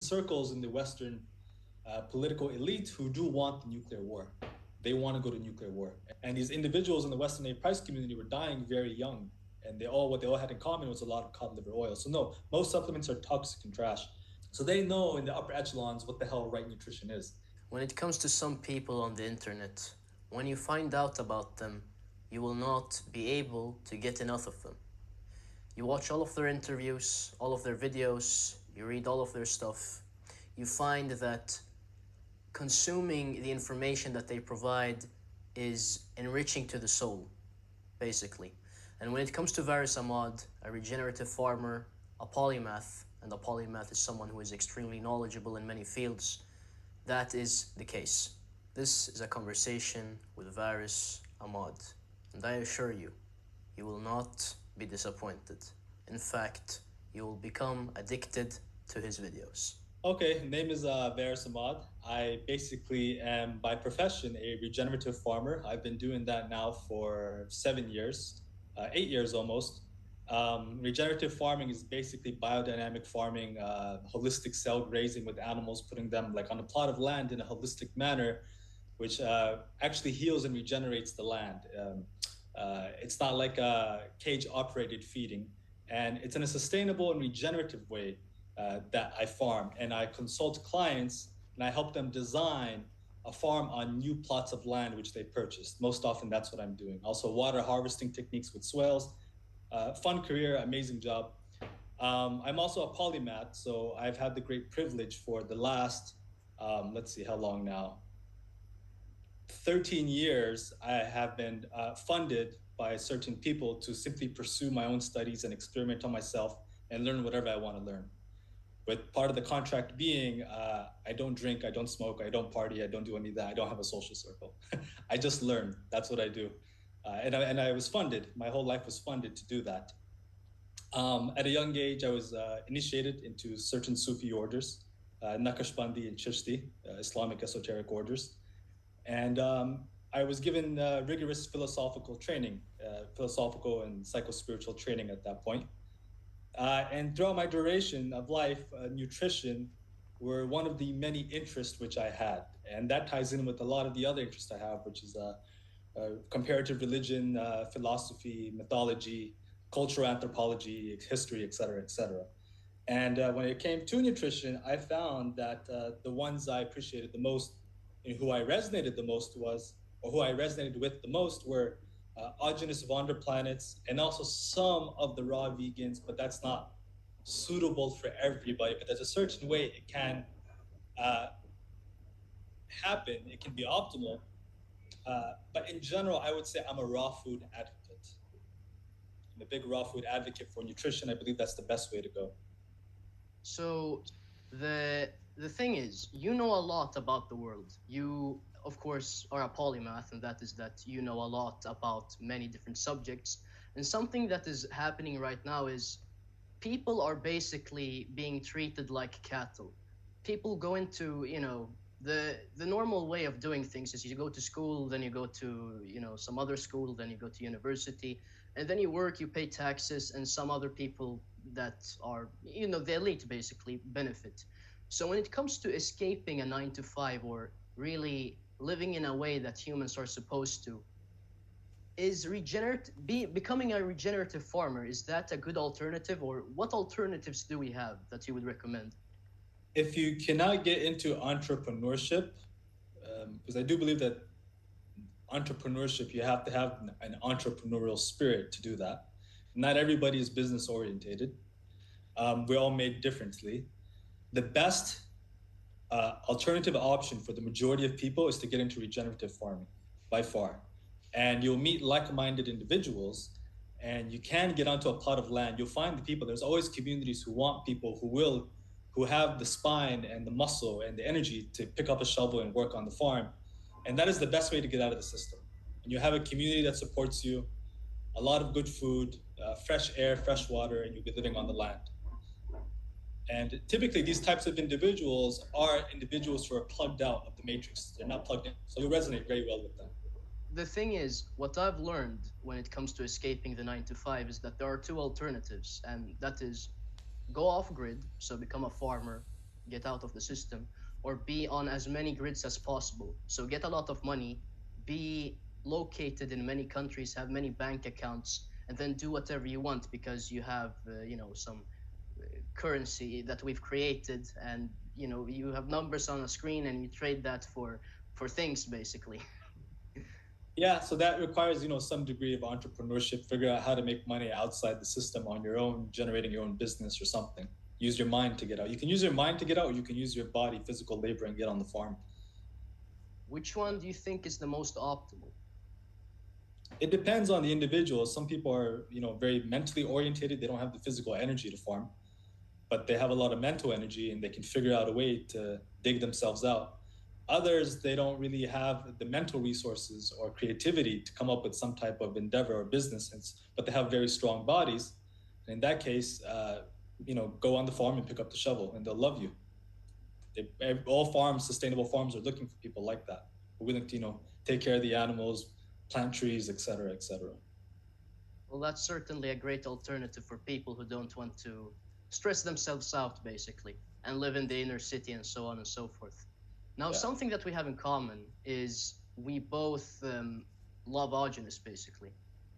circles in the Western political elite who do want the nuclear war. They want to go to nuclear war. And these individuals in the Western A price community were dying very young. And what they all had in common was a lot of cod liver oil. So no, most supplements are toxic and trash. So they know in the upper echelons what the hell right nutrition is. When it comes to some people on the internet, when you find out about them, you will not be able to get enough of them. You watch all of their interviews, all of their videos, you read all of their stuff. You find that consuming the information that they provide is enriching to the soul, basically. And when it comes to Varis Ahmad, a regenerative farmer, a polymath, and a polymath is someone who is extremely knowledgeable in many fields, that is the case. This is a conversation with Varis Ahmad, and I assure you, you will not be disappointed. In fact, you will become addicted to his videos. Okay, name is Varis Ahmad. I basically am by profession a regenerative farmer. I've been doing that now for 7 years, 8 years almost. Regenerative farming is basically biodynamic farming, holistic cell grazing with animals, putting them like on a plot of land in a holistic manner, which actually heals and regenerates the land. It's not like a cage operated feeding, and it's in a sustainable and regenerative way that I farm. And I consult clients and I help them design a farm on new plots of land which they purchased. Most often that's what I'm doing. Also water harvesting techniques with swales. Fun career, amazing job. I'm also a polymath, so I've had the great privilege for the last, let's see how long now, 13 years, I have been funded by certain people to simply pursue my own studies and experiment on myself and learn whatever I want to learn. With part of the contract being, I don't drink, I don't smoke, I don't party, I don't do any of that. I don't have a social circle. I just learn. That's what I do. And I was funded. My whole life was funded to do that. At a young age, I was initiated into certain Sufi orders, Naqshbandi and Chishti, Islamic esoteric orders. And I was given rigorous philosophical training, philosophical and psycho-spiritual training at that point. And throughout my duration of life, nutrition were one of the many interests which I had. And that ties in with a lot of the other interests I have, which is comparative religion, philosophy, mythology, cultural anthropology, history, et cetera, et cetera. And when it came to nutrition, I found that the ones I appreciated the most and who I resonated the most was, or who I resonated with the most were Augenus Wander planets and also some of the raw vegans, but that's not suitable for everybody. But there's a certain way it can happen, it can be optimal. But in general, I would say I'm a raw food advocate. I'm a big raw food advocate for nutrition. I believe that's the best way to go. So the thing is, you know a lot about the world. You, of course, are a polymath, and that is that you know a lot about many different subjects. And something that is happening right now is people are basically being treated like cattle. People go into, the normal way of doing things is you go to school, then you go to, some other school, then you go to university, and then you work, you pay taxes, and some other people that are, the elite basically benefit. So when it comes to escaping a 9 to 5 or really living in a way that humans are supposed to, is becoming a regenerative farmer, is that a good alternative, or what alternatives do we have that you would recommend? If you cannot get into entrepreneurship, because I do believe that entrepreneurship, you have to have an entrepreneurial spirit to do that. Not everybody is business orientated. We're all made differently. The best alternative option for the majority of people is to get into regenerative farming by far. And you'll meet like-minded individuals, and you can get onto a plot of land. You'll find the people. There's always communities who want people who have the spine and the muscle and the energy to pick up a shovel and work on the farm. And that is the best way to get out of the system. And you have a community that supports you, a lot of good food, fresh air, fresh water, and you'll be living on the land. And typically these types of individuals are individuals who are plugged out of the matrix. They're not plugged in. So you'll resonate very well with them. The thing is, what I've learned when it comes to escaping the 9 to 5 is that there are two alternatives, and that is go off grid, so become a farmer, get out of the system, or be on as many grids as possible. So get a lot of money, be located in many countries, have many bank accounts, and then do whatever you want because you have, some currency that we've created, and you have numbers on a screen, and you trade that for things basically. Yeah, so that requires, some degree of entrepreneurship, figure out how to make money outside the system on your own, generating your own business or something. Use your mind to get out. You can use your mind to get out, or you can use your body, physical labor, and get on the farm. Which one do you think is the most optimal? It depends on the individual. Some people are, very mentally orientated. They don't have the physical energy to farm, but they have a lot of mental energy and they can figure out a way to dig themselves out. Others, they don't really have the mental resources or creativity to come up with some type of endeavor or business, but they have very strong bodies. And in that case, go on the farm and pick up the shovel, and they'll love you. All farms, sustainable farms, are looking for people like that, who are willing to, take care of the animals, plant trees, etc., etc. Well, that's certainly a great alternative for people who don't want to stress themselves out, basically, and live in the inner city and so on and so forth. Now, Yeah. something that we have in common is we both love Arginus, basically.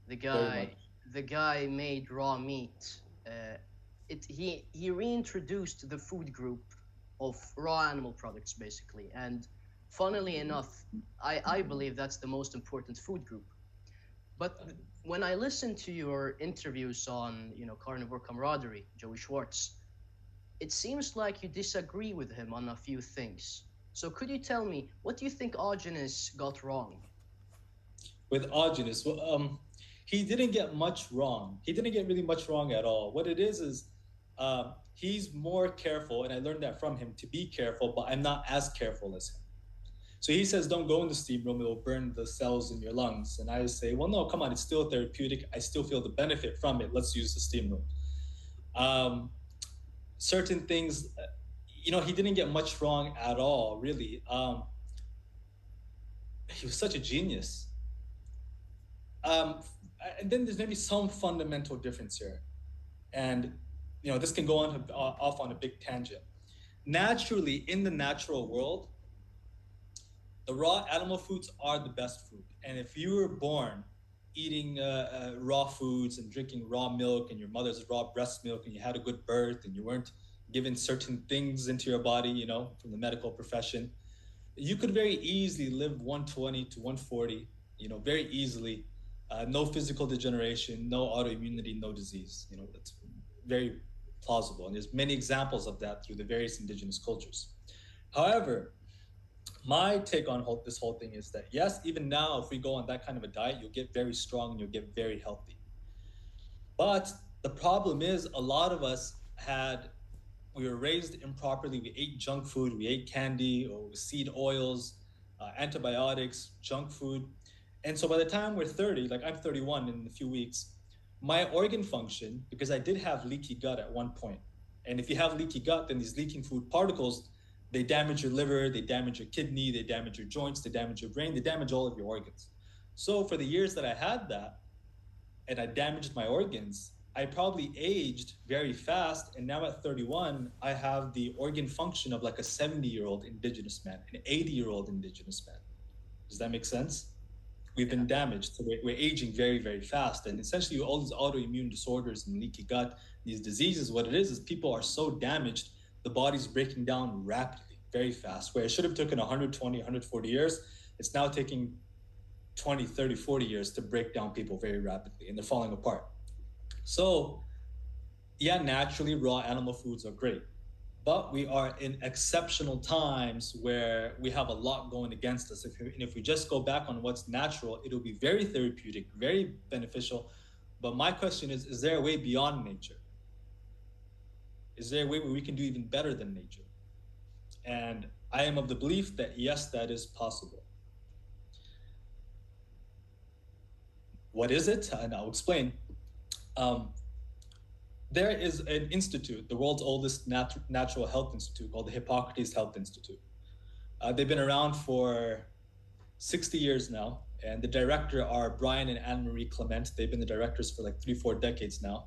The Very guy, much. the guy made raw meat. He reintroduced the food group of raw animal products, basically. And funnily enough, I believe that's the most important food group. But when I listen to your interviews on, Carnivore Camaraderie, Joey Schwartz, it seems like you disagree with him on a few things. So could you tell me, what do you think Arginus got wrong? With Arginus, well, he didn't get much wrong. He didn't get really much wrong at all. What it is he's more careful, and I learned that from him, to be careful, but I'm not as careful as him. So he says, don't go in the steam room, it'll burn the cells in your lungs. And I say, well, no, come on, it's still therapeutic. I still feel the benefit from it. Let's use the steam room. Certain things, he didn't get much wrong at all, really. He was such a genius. And then there's maybe some fundamental difference here. And, this can go off on a big tangent. Naturally, in the natural world, the raw animal foods are the best food. And if you were born eating raw foods and drinking raw milk and your mother's raw breast milk, and you had a good birth and you weren't given certain things into your body, from the medical profession, you could very easily live 120 to 140, very easily. No physical degeneration, no autoimmunity, no disease. That's very plausible. And there's many examples of that through the various indigenous cultures. However, my take on this whole thing is that, yes, even now, if we go on that kind of a diet, you'll get very strong and you'll get very healthy. But the problem is, a lot of us we were raised improperly. We ate junk food, we ate candy or seed oils, antibiotics, junk food. And so by the time we're 30, like I'm 31 in a few weeks, my organ function, because I did have leaky gut at one point. And if you have leaky gut, then these leaking food particles, they damage your liver, they damage your kidney, they damage your joints, they damage your brain, they damage all of your organs. So for the years that I had that, and I damaged my organs, I probably aged very fast. And now at 31, I have the organ function of like a 70-year-old indigenous man, an 80-year-old indigenous man. Does that make sense? We've been damaged. So we're aging very, very fast. And essentially all these autoimmune disorders and leaky gut, these diseases, what it is people are so damaged, the body's breaking down rapidly, very fast. Where it should have taken 120, 140 years, it's now taking 20, 30, 40 years to break down people very rapidly, and they're falling apart. So, yeah, naturally, raw animal foods are great. But we are in exceptional times where we have a lot going against us. If we just go back on what's natural, it'll be very therapeutic, very beneficial. But my question is there a way beyond nature? Is there a way where we can do even better than nature? And I am of the belief that yes, that is possible. What is it? And I'll explain. There is an institute, the world's oldest natural health institute, called the Hippocrates Health Institute. They've been around for 60 years now, and the director are Brian and Anne-Marie Clement. They've been the directors for like 3-4 decades now.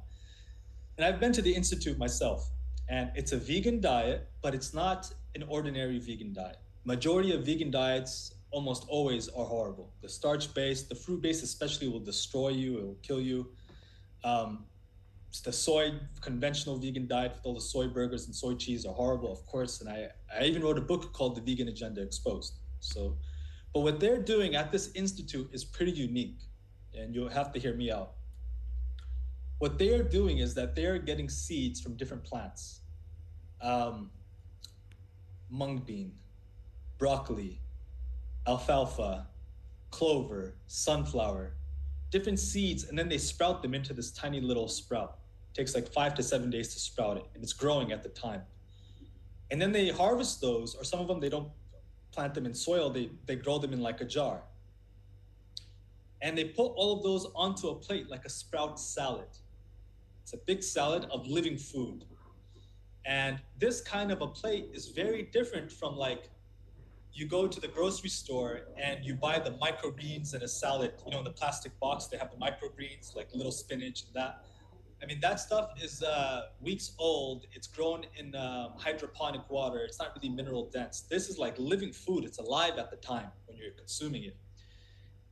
And I've been to the institute myself. And it's a vegan diet, but it's not an ordinary vegan diet. Majority of vegan diets almost always are horrible. The starch based, the fruit based especially will destroy you, it will kill you. Um, the soy conventional vegan diet with all the soy burgers and soy cheese are horrible, of course. And I even wrote a book called The Vegan Agenda Exposed. So, but what they're doing at this institute is pretty unique, and you'll have to hear me out. What they are doing is that they are getting seeds from different plants, um, mung bean, broccoli, alfalfa, clover, sunflower, different seeds, and then they sprout them into this tiny little sprout. It takes like 5 to 7 days to sprout it, and it's growing at the time. And then they harvest those, or some of them they don't plant them in soil, they grow them in like a jar. And they put all of those onto a plate like a sprout salad. It's a big salad of living food. And this kind of a plate is very different from like you go to the grocery store and you buy the microgreens in a salad, in the plastic box, they have the microgreens, like little spinach and that. I mean, that stuff is weeks old. It's grown in hydroponic water. It's not really mineral dense. This is like living food. It's alive at the time when you're consuming it.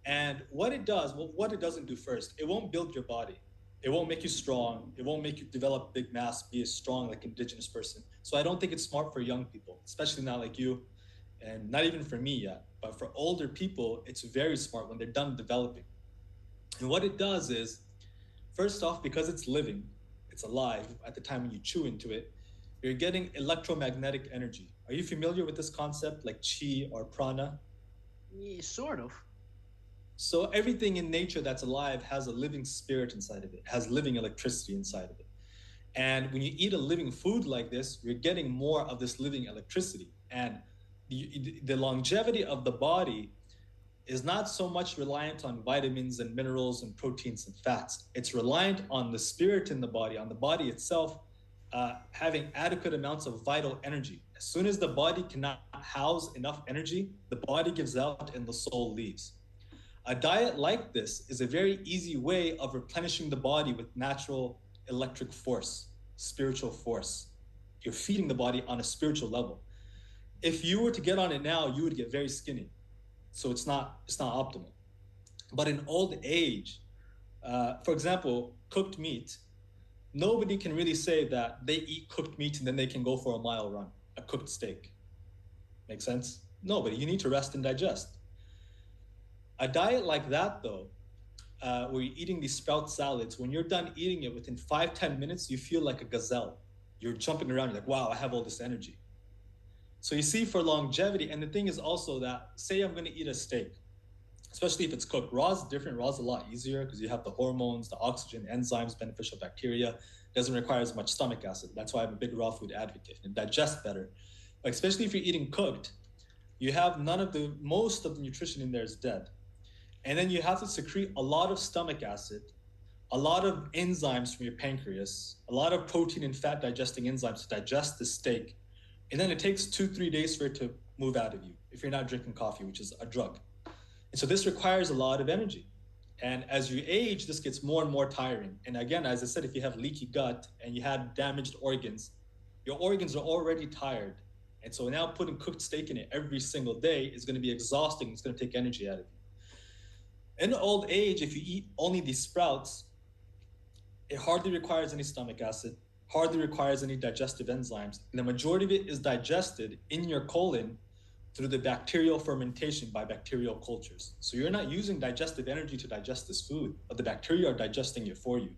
And what it does, well, what it doesn't do first, it won't build your body. It won't make you strong. It won't make you develop big mass, be as strong like indigenous person. So I don't think it's smart for young people, especially not like you, and not even for me yet. But for older people, it's very smart when they're done developing. And what it does is, first off, because it's living, it's alive at the time when you chew into it, you're getting electromagnetic energy. Are you familiar with this concept like chi or prana? Yeah, sort of. So everything in nature that's alive has a living spirit inside of it, has living electricity inside of it. And when you eat a living food like this, you're getting more of this living electricity. And the longevity of the body is not so much reliant on vitamins and minerals and proteins and fats. It's reliant on the spirit in the body, on the body itself, having adequate amounts of vital energy. As soon as the body cannot house enough energy, the body gives out and the soul leaves. A diet like this is a very easy way of replenishing the body with natural electric force, spiritual force. You're feeding the body on a spiritual level. If you were to get on it now, you would get very skinny. So it's not optimal. But in old age, for example, cooked meat, nobody can really say that they eat cooked meat and then they can go for a mile run, a cooked steak. Make sense? Nobody. You need to rest and digest. A diet like that, though, where you're eating these sprout salads, when you're done eating it within 5-10 minutes, you feel like a gazelle. You're jumping around, you're like, wow, I have all this energy. So you see, for longevity, and the thing is also that, say I'm going to eat a steak, especially if it's cooked. Raw is different. Raw is a lot easier because you have the hormones, the oxygen, enzymes, beneficial bacteria. It doesn't require as much stomach acid. That's why I'm a big raw food advocate. It digests better. Like, especially if you're eating cooked, you have most of the nutrition in there is dead. And then you have to secrete a lot of stomach acid, a lot of enzymes from your pancreas, a lot of protein and fat digesting enzymes to digest the steak. And then it takes 2-3 days for it to move out of you if you're not drinking coffee, which is a drug. And so this requires a lot of energy. And as you age, this gets more and more tiring. And again, as I said, if you have leaky gut and you had damaged organs, your organs are already tired. And so now putting cooked steak in it every single day is going to be exhausting. It's going to take energy out of you. In old age, if you eat only these sprouts, it hardly requires any stomach acid, hardly requires any digestive enzymes. And the majority of it is digested in your colon through the bacterial fermentation by bacterial cultures. So you're not using digestive energy to digest this food, but the bacteria are digesting it for you.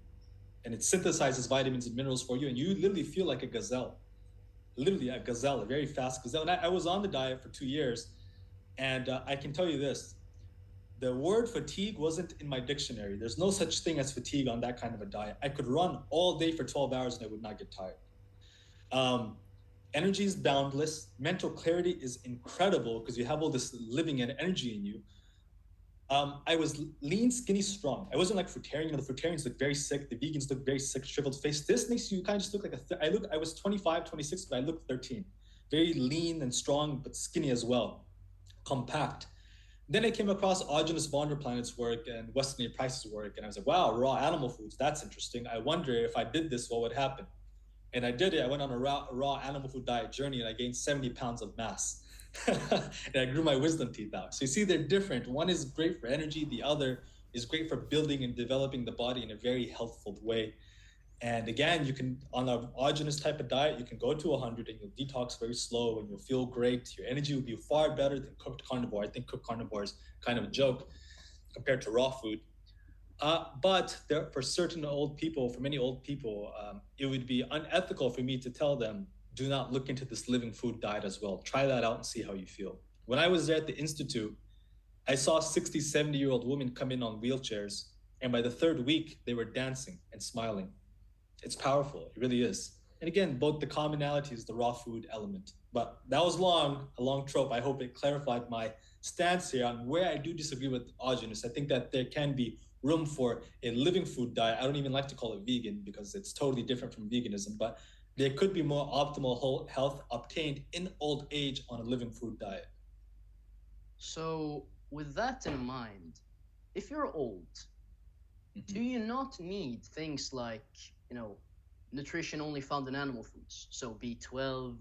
And it synthesizes vitamins and minerals for you. And you literally feel like a gazelle, literally a gazelle, a very fast gazelle. And I was on the diet for 2 years. And I can tell you this, the word fatigue wasn't in my dictionary. There's no such thing as fatigue on that kind of a diet. I could run all day for 12 hours and I would not get tired. Energy is boundless. Mental clarity is incredible because you have all this living and energy in you. I was lean, skinny, strong. I wasn't like fruitarian. The fruitarians look very sick. The vegans look very sick, shriveled face. This makes you kind of just look like I was 25, 26, but I looked 13. Very lean and strong, but skinny as well. Compact. Then I came across Augenis Vonderplanet's work and Weston A. Price's work, and I was like, wow, raw animal foods, that's interesting. I wonder if I did this, what would happen? And I did it. I went on a raw animal food diet journey, and I gained 70 pounds of mass. And I grew my wisdom teeth out. So you see, they're different. One is great for energy. The other is great for building and developing the body in a very healthful way. And again, you can, on an autogenous type of diet, you can go to 100 and you'll detox very slow and you'll feel great. Your energy will be far better than cooked carnivore. I think cooked carnivore is kind of a joke compared to raw food. But there, for certain old people, for many old people, it would be unethical for me to tell them, do not look into this living food diet as well. Try that out and see how you feel. When I was there at the Institute, I saw 60, 70-year-old women come in on wheelchairs. And by the third week, they were dancing and smiling. It's powerful. It really is. And again, both the commonality is the raw food element. But that was a long trope. I hope it clarified my stance here on where I do disagree with autogenous. I think that there can be room for a living food diet. I don't even like to call it vegan because it's totally different from veganism, but there could be more optimal whole health obtained in old age on a living food diet. So, with that in mind, if you're old, do you not need things like, you know, nutrition only found in animal foods? So B12,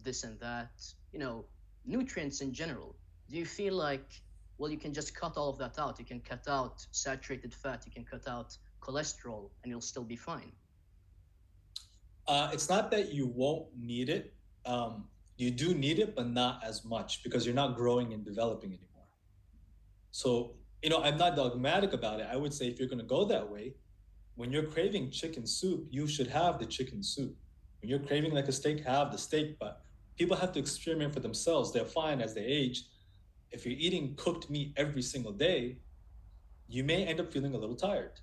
this and that, you know, nutrients in general. Do you feel like, well, you can just cut all of that out? You can cut out saturated fat, you can cut out cholesterol, and you'll still be fine. It's not that you won't need it. You do need it, but not as much because you're not growing and developing anymore. So, I'm not dogmatic about it. I would say if you're going to go that way, when you're craving chicken soup, you should have the chicken soup. When you're craving like a steak, have the steak. But people have to experiment for themselves. They'll find as they age, if you're eating cooked meat every single day, you may end up feeling a little tired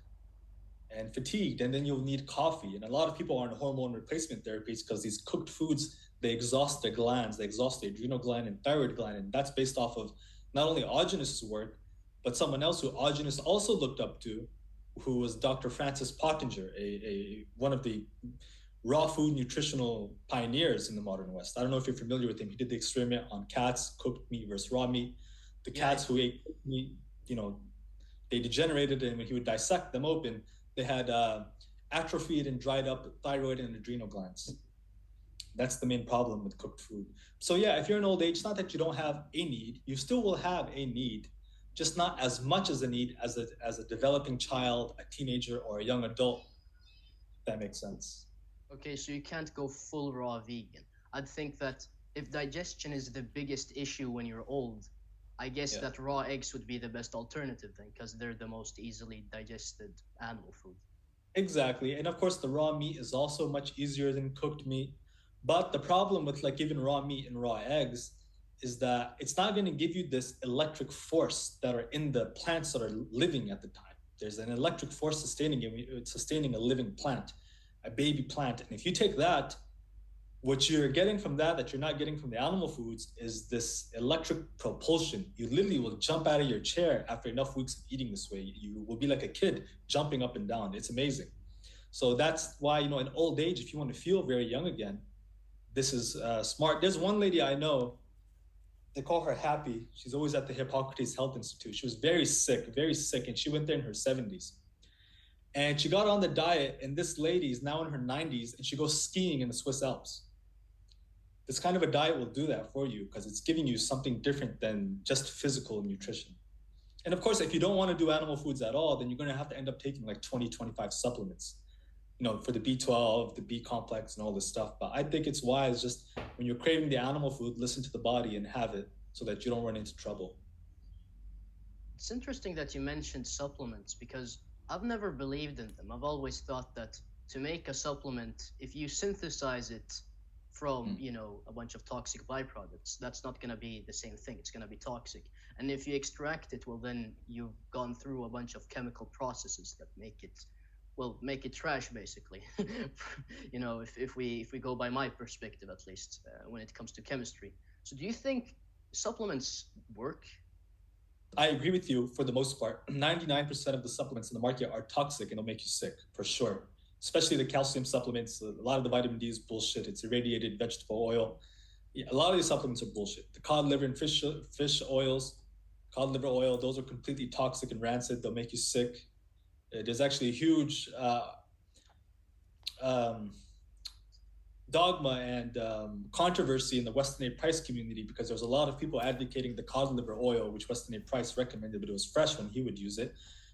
and fatigued, and then you'll need coffee. And a lot of people are on hormone replacement therapies because these cooked foods, they exhaust their glands, they exhaust the adrenal gland and thyroid gland. And that's based off of not only Autogenous' work, but someone else who Autogenous also looked up to, who was Dr. Francis Pottinger, one of the raw food nutritional pioneers in the modern West. I don't know if you're familiar with him. He did the experiment on cats, cooked meat versus raw meat. The cats who ate meat, they degenerated, and when he would dissect them open, they had atrophied and dried up thyroid and adrenal glands. That's the main problem with cooked food. So yeah, if you're in old age, it's not that you don't have a need. You still will have a need, just not as much as a need as a developing child, a teenager, or a young adult. If that makes sense. Okay, so you can't go full raw vegan. I'd think that if digestion is the biggest issue when you're old, I guess that raw eggs would be the best alternative then, because they're the most easily digested animal food. Exactly. And of course, the raw meat is also much easier than cooked meat. But the problem with like even raw meat and raw eggs is that it's not going to give you this electric force that are in the plants that are living at the time. There's an electric force sustaining it. It's sustaining a living plant, a baby plant. And if you take that, what you're getting from that you're not getting from the animal foods is this electric propulsion. You literally will jump out of your chair after enough weeks of eating this way. You will be like a kid jumping up and down. It's amazing. So that's why, in old age, if you want to feel very young again, this is smart. There's one lady I know, they call her Happy. She's always at the Hippocrates Health Institute. She was very sick, and she went there in her 70s. And she got on the diet, and this lady is now in her 90s, and she goes skiing in the Swiss Alps. This kind of a diet will do that for you because it's giving you something different than just physical nutrition. And of course, if you don't want to do animal foods at all, then you're going to have to end up taking like 20, 25 supplements, for the B12, the B complex, and all this stuff. But I think it's wise just when you're craving the animal food, listen to the body and have it so that you don't run into trouble. It's interesting that you mentioned supplements because I've never believed in them. I've always thought that to make a supplement, if you synthesize it from a bunch of toxic byproducts, that's not going to be the same thing. It's going to be toxic. And if you extract it, well, then you've gone through a bunch of chemical processes that make it trash, basically. If we go by my perspective, at least when it comes to chemistry. So do you think supplements work? I agree with you for the most part. 99% of the supplements in the market are toxic and they'll make you sick, for sure. Especially the calcium supplements. A lot of the vitamin D is bullshit. It's irradiated vegetable oil. Yeah, a lot of these supplements are bullshit. The cod liver and fish oils, cod liver oil, those are completely toxic and rancid. They'll make you sick. There's actually a huge dogma and controversy in the Weston A. Price community, because there was a lot of people advocating the cod liver oil, which Weston A. Price recommended, but it was fresh when he would use it.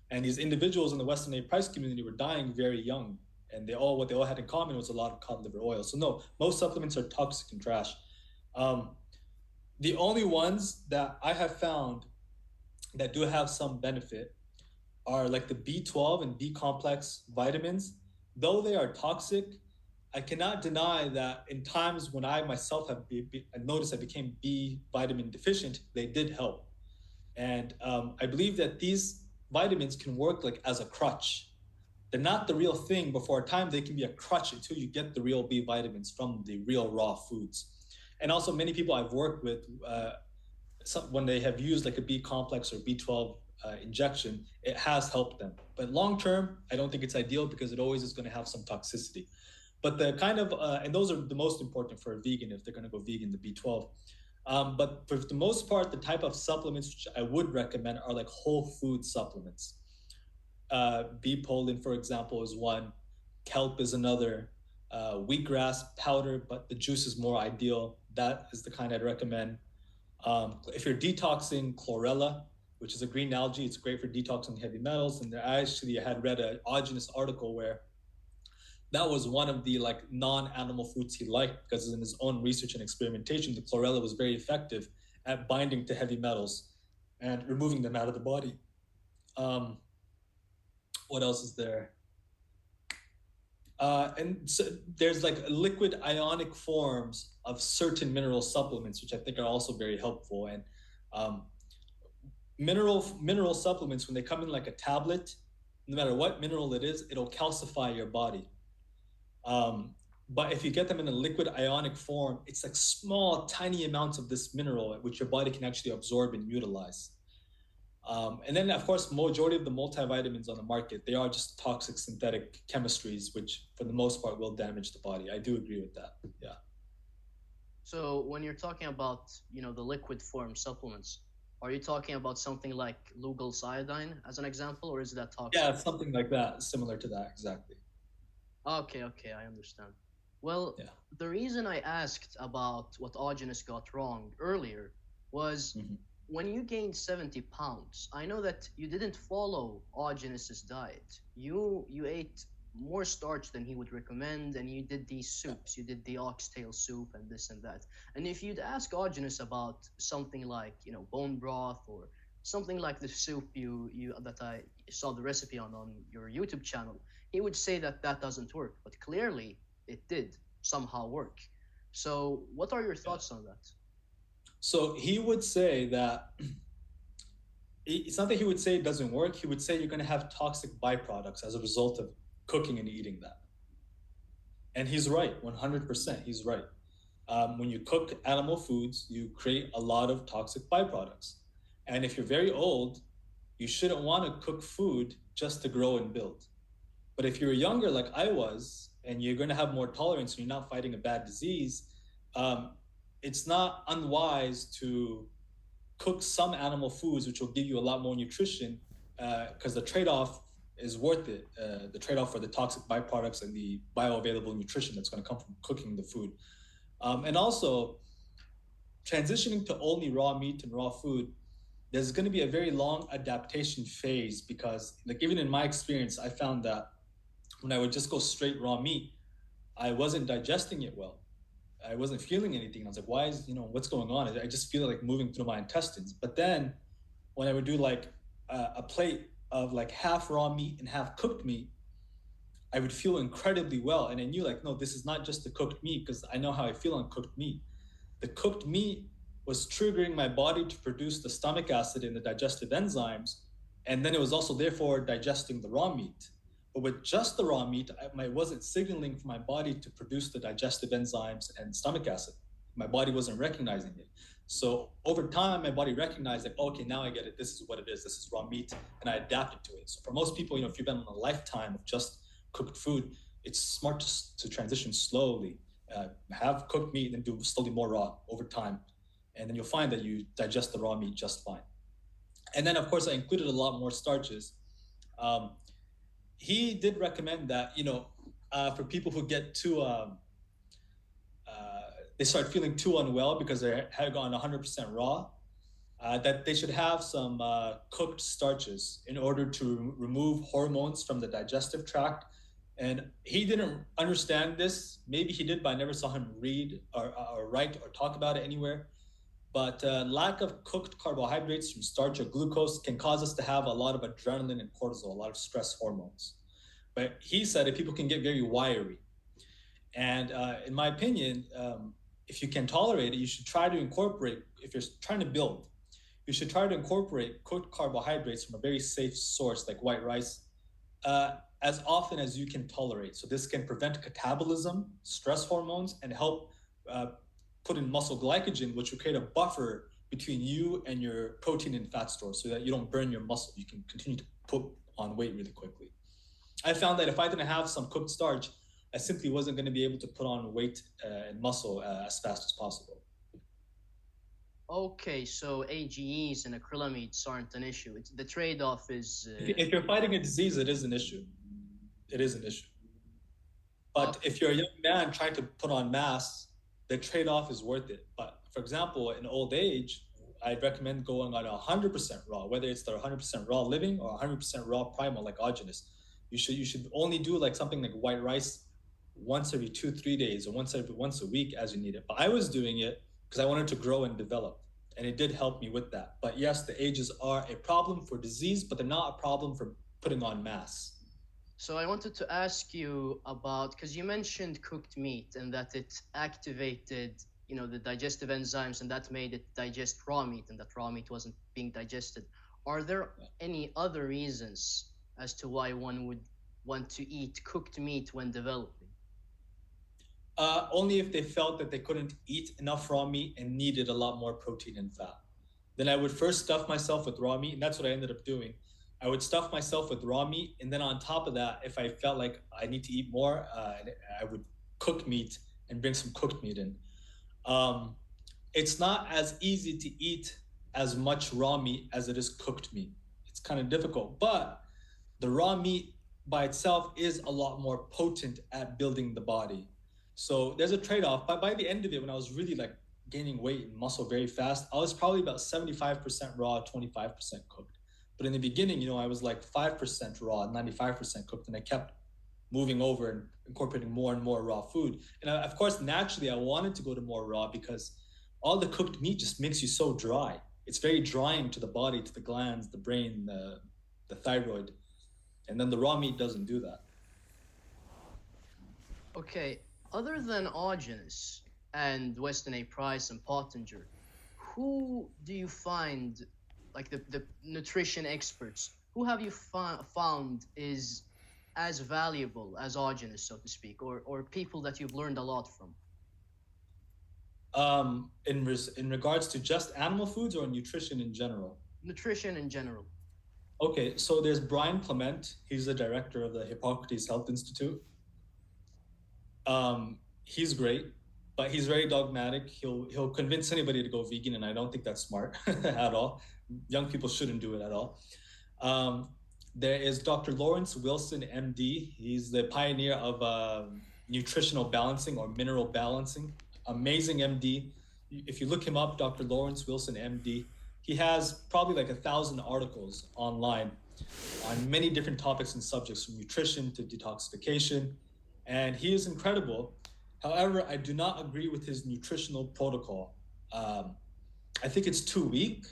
And these individuals in the Weston A. Price community were dying very young, and what they all had in common was a lot of cod liver oil. So no, most supplements are toxic and trash. Um, the only ones that I have found that do have some benefit are like the B12 and B complex vitamins. Though they are toxic, I cannot deny that in times when I myself have noticed I became B vitamin deficient, they did help. And I believe that these vitamins can work like as a crutch. They're not the real thing, but for a time they can be a crutch until you get the real B vitamins from the real raw foods. And also, many people I've worked with, when they have used like a B complex or B12 injection, it has helped them. But long term, I don't think it's ideal because it always is going to have some toxicity. But the kind of, and those are the most important for a vegan if they're going to go vegan, the B12. But for the most part, the type of supplements which I would recommend are like whole food supplements. Bee pollen, for example, is one. Kelp is another. Wheatgrass powder, but the juice is more ideal. That is the kind I'd recommend. If you're detoxing, chlorella, which is a green algae, it's great for detoxing heavy metals. And I had read an Autogenous article where that was one of the like non-animal foods he liked because in his own research and experimentation, the chlorella was very effective at binding to heavy metals and removing them out of the body. Um, what else is there? And so there's like liquid ionic forms of certain mineral supplements, which I think are also very helpful. And um, mineral supplements, when they come in like a tablet, no matter what mineral it is, it'll calcify your body. Um, but if you get them in a liquid ionic form, it's like small, tiny amounts of this mineral, which your body can actually absorb and utilize. And then, of course, majority of the multivitamins on the market, they are just toxic synthetic chemistries, which for the most part will damage the body. I do agree with that. Yeah. So when you're talking about, the liquid form supplements, are you talking about something like Lugol's iodine as an example, or is that Yeah, toxic? something like that, similar to that, exactly. Okay, okay, I understand. Well, Yeah. the reason I asked about what Augenis got wrong earlier was Mm-hmm. when you gained 70 pounds, I know that you didn't follow Augenis's diet. You ate more starch than he would recommend, and you did these soups. You did the oxtail soup and this and that. And if you'd ask Augenis about something like, bone broth or something like the soup you that I saw the recipe on your YouTube channel, he would say that that doesn't work, but clearly it did somehow work. So, what are your Yeah. thoughts on that? So he would say that it's not that he would say it doesn't work. He would say you're going to have toxic byproducts as a result of cooking and eating that. And he's right, 100%. He's right. When you cook animal foods, you create a lot of toxic byproducts. And if you're very old, you shouldn't want to cook food just to grow and build. But if you're younger, like I was, and you're going to have more tolerance and you're not fighting a bad disease, um, it's not unwise to cook some animal foods, which will give you a lot more nutrition, because the trade-off is worth it. The trade-off for the toxic byproducts and the bioavailable nutrition that's going to come from cooking the food. And also, transitioning to only raw meat and raw food, there's going to be a very long adaptation phase because, like, even in my experience, I found that when I would just go straight raw meat, I wasn't digesting it well. I wasn't feeling anything. I was like, why is, what's going on? I just feel like moving through my intestines. But then when I would do like a plate of like half raw meat and half cooked meat, I would feel incredibly well. And I knew like, no, this is not just the cooked meat because I know how I feel on cooked meat. The cooked meat was triggering my body to produce the stomach acid and the digestive enzymes. And then it was also therefore digesting the raw meat. But with just the raw meat, I wasn't signaling for my body to produce the digestive enzymes and stomach acid. My body wasn't recognizing it. So over time, my body recognized that, okay, now I get it. This is what it is. This is raw meat. And I adapted to it. So for most people, if you've been on a lifetime of just cooked food, it's smart to transition slowly. Have cooked meat and do slowly more raw over time. And then you'll find that you digest the raw meat just fine. And then, of course, I included a lot more starches. Um, he did recommend that, for people who get too they start feeling too unwell because they had gone 100% raw, that they should have some cooked starches in order to remove hormones from the digestive tract. And he didn't understand this. Maybe he did, but I never saw him read or write or talk about it anywhere. But lack of cooked carbohydrates from starch or glucose can cause us to have a lot of adrenaline and cortisol, a lot of stress hormones. But he said that people can get very wiry. And in my opinion, if you can tolerate it, you should try to incorporate, if you're trying to build, you should try to incorporate cooked carbohydrates from a very safe source like white rice as often as you can tolerate. So this can prevent catabolism, stress hormones, and help put in muscle glycogen, which will create a buffer between you and your protein and fat stores so that you don't burn your muscle. You can continue to put on weight really quickly. I found that if I didn't have some cooked starch, I simply wasn't going to be able to put on weight and muscle as fast as possible. Okay, so AGEs and acrylamides aren't an issue. It's the trade-off is. If you're fighting a disease, it is an issue. It is an issue. But if you're a young man trying to put on mass, the trade-off is worth it. But for example, in old age, I'd recommend going on 100% raw, whether it's the 100% raw living or 100% raw primal like autogenous. You should only do like something like white rice once every 2-3 days or once a week as you need it. But I was doing it because I wanted to grow and develop, and it did help me with that. But yes, the ages are a problem for disease, but they're not a problem for putting on mass. So I wanted to ask you about, because you mentioned cooked meat and that it activated, the digestive enzymes and that made it digest raw meat and that raw meat wasn't being digested. Are there any other reasons as to why one would want to eat cooked meat when developing? Only if they felt that they couldn't eat enough raw meat and needed a lot more protein and fat. Then I would first stuff myself with raw meat, and that's what I ended up doing. I would stuff myself with raw meat, and then on top of that, if I felt like I need to eat more, I would cook meat and bring some cooked meat in. It's not as easy to eat as much raw meat as it is cooked meat. It's kind of difficult, but the raw meat by itself is a lot more potent at building the body. So there's a trade-off. But by the end of it, when I was really like gaining weight and muscle very fast, I was probably about 75% raw, 25% cooked. But in the beginning, I was like 5% raw, 95% cooked, and I kept moving over and incorporating more and more raw food. And of course, naturally, I wanted to go to more raw because all the cooked meat just makes you so dry. It's very drying to the body, to the glands, the brain, the thyroid. And then the raw meat doesn't do that. Okay, other than Autogenous and Weston A. Price and Pottinger, who do you find, like the nutrition experts, who have you found is as valuable as Autogenous, so to speak, or people that you've learned a lot from? In regards to just animal foods or nutrition in general? Nutrition in general. Okay, so there's Brian Clement. He's the director of the Hippocrates Health Institute. He's great, but he's very dogmatic. He'll convince anybody to go vegan, and I don't think that's smart at all. Young people shouldn't do it at all. There is Dr. Lawrence Wilson, MD. He's the pioneer of nutritional balancing or mineral balancing. Amazing MD. If you look him up, Dr. Lawrence Wilson, MD, he has probably like 1,000 articles online on many different topics and subjects, from nutrition to detoxification, and he is incredible. However, I do not agree with his nutritional protocol. I think it's too weak,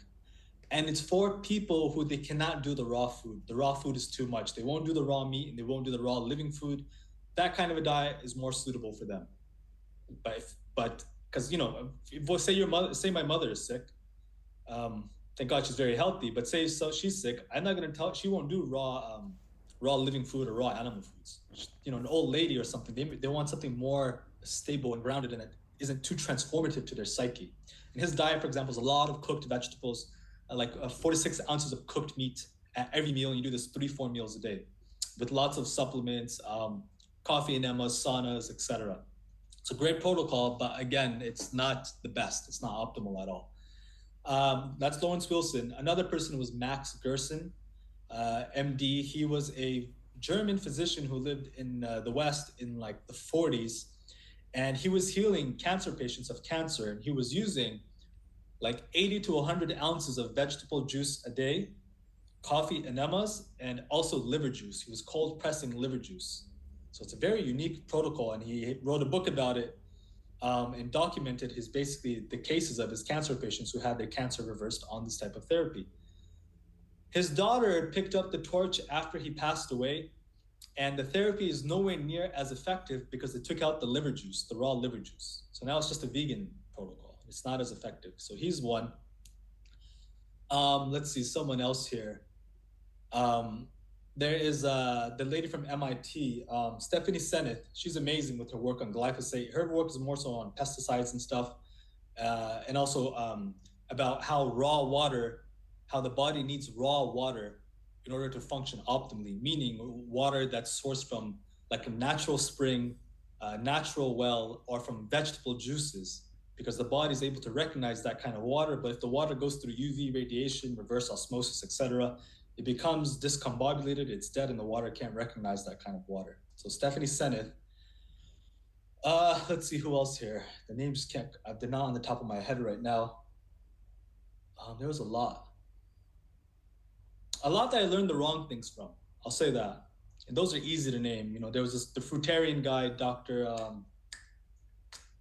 and it's for people who they cannot do the raw food. The raw food is too much. They won't do the raw meat and they won't do the raw living food. That kind of a diet is more suitable for them. But because say my mother is sick, thank God she's very healthy, but say so she's sick, I'm not going to tell, she won't do raw living food or raw animal foods. An old lady or something, they want something more stable and grounded, and it isn't too transformative to their psyche. And his diet, for example, is a lot of cooked vegetables, like 46 ounces of cooked meat at every meal. And you do this 3-4 meals a day with lots of supplements, coffee enemas, saunas, etc. It's a great protocol, but again, it's not the best. It's not optimal at all. That's Lawrence Wilson. Another person was Max Gerson, MD. He was a German physician who lived in the West in like the 40s, And he was healing cancer patients of cancer, and he was using like 80 to 100 ounces of vegetable juice a day, coffee enemas, and also liver juice. He was cold pressing liver juice. So it's a very unique protocol, and he wrote a book about it, and documented his basically the cases of his cancer patients who had their cancer reversed on this type of therapy. His daughter picked up the torch after he passed away, and the therapy is nowhere near as effective because they took out the liver juice, the raw liver juice. So now it's just a vegan protocol. It's not as effective. So he's one. Let's see, someone else here. Um, there is the lady from MIT, Stephanie Seneth. She's amazing with her work on glyphosate. Her work is more so on pesticides and stuff, and also about how raw water, how the body needs raw water in order to function optimally, meaning water that's sourced from like a natural spring, natural well, or from vegetable juices, because the body is able to recognize that kind of water. But if the water goes through UV radiation, reverse osmosis, etc., it becomes discombobulated, it's dead, and the water can't recognize that kind of water. So Stephanie Seneth. Let's see who else here. The names can't, they're not on the top of my head right now. There was a lot. A lot that I learned the wrong things from. I'll say that. And those are easy to name. You know, there was the fruitarian guy, Dr.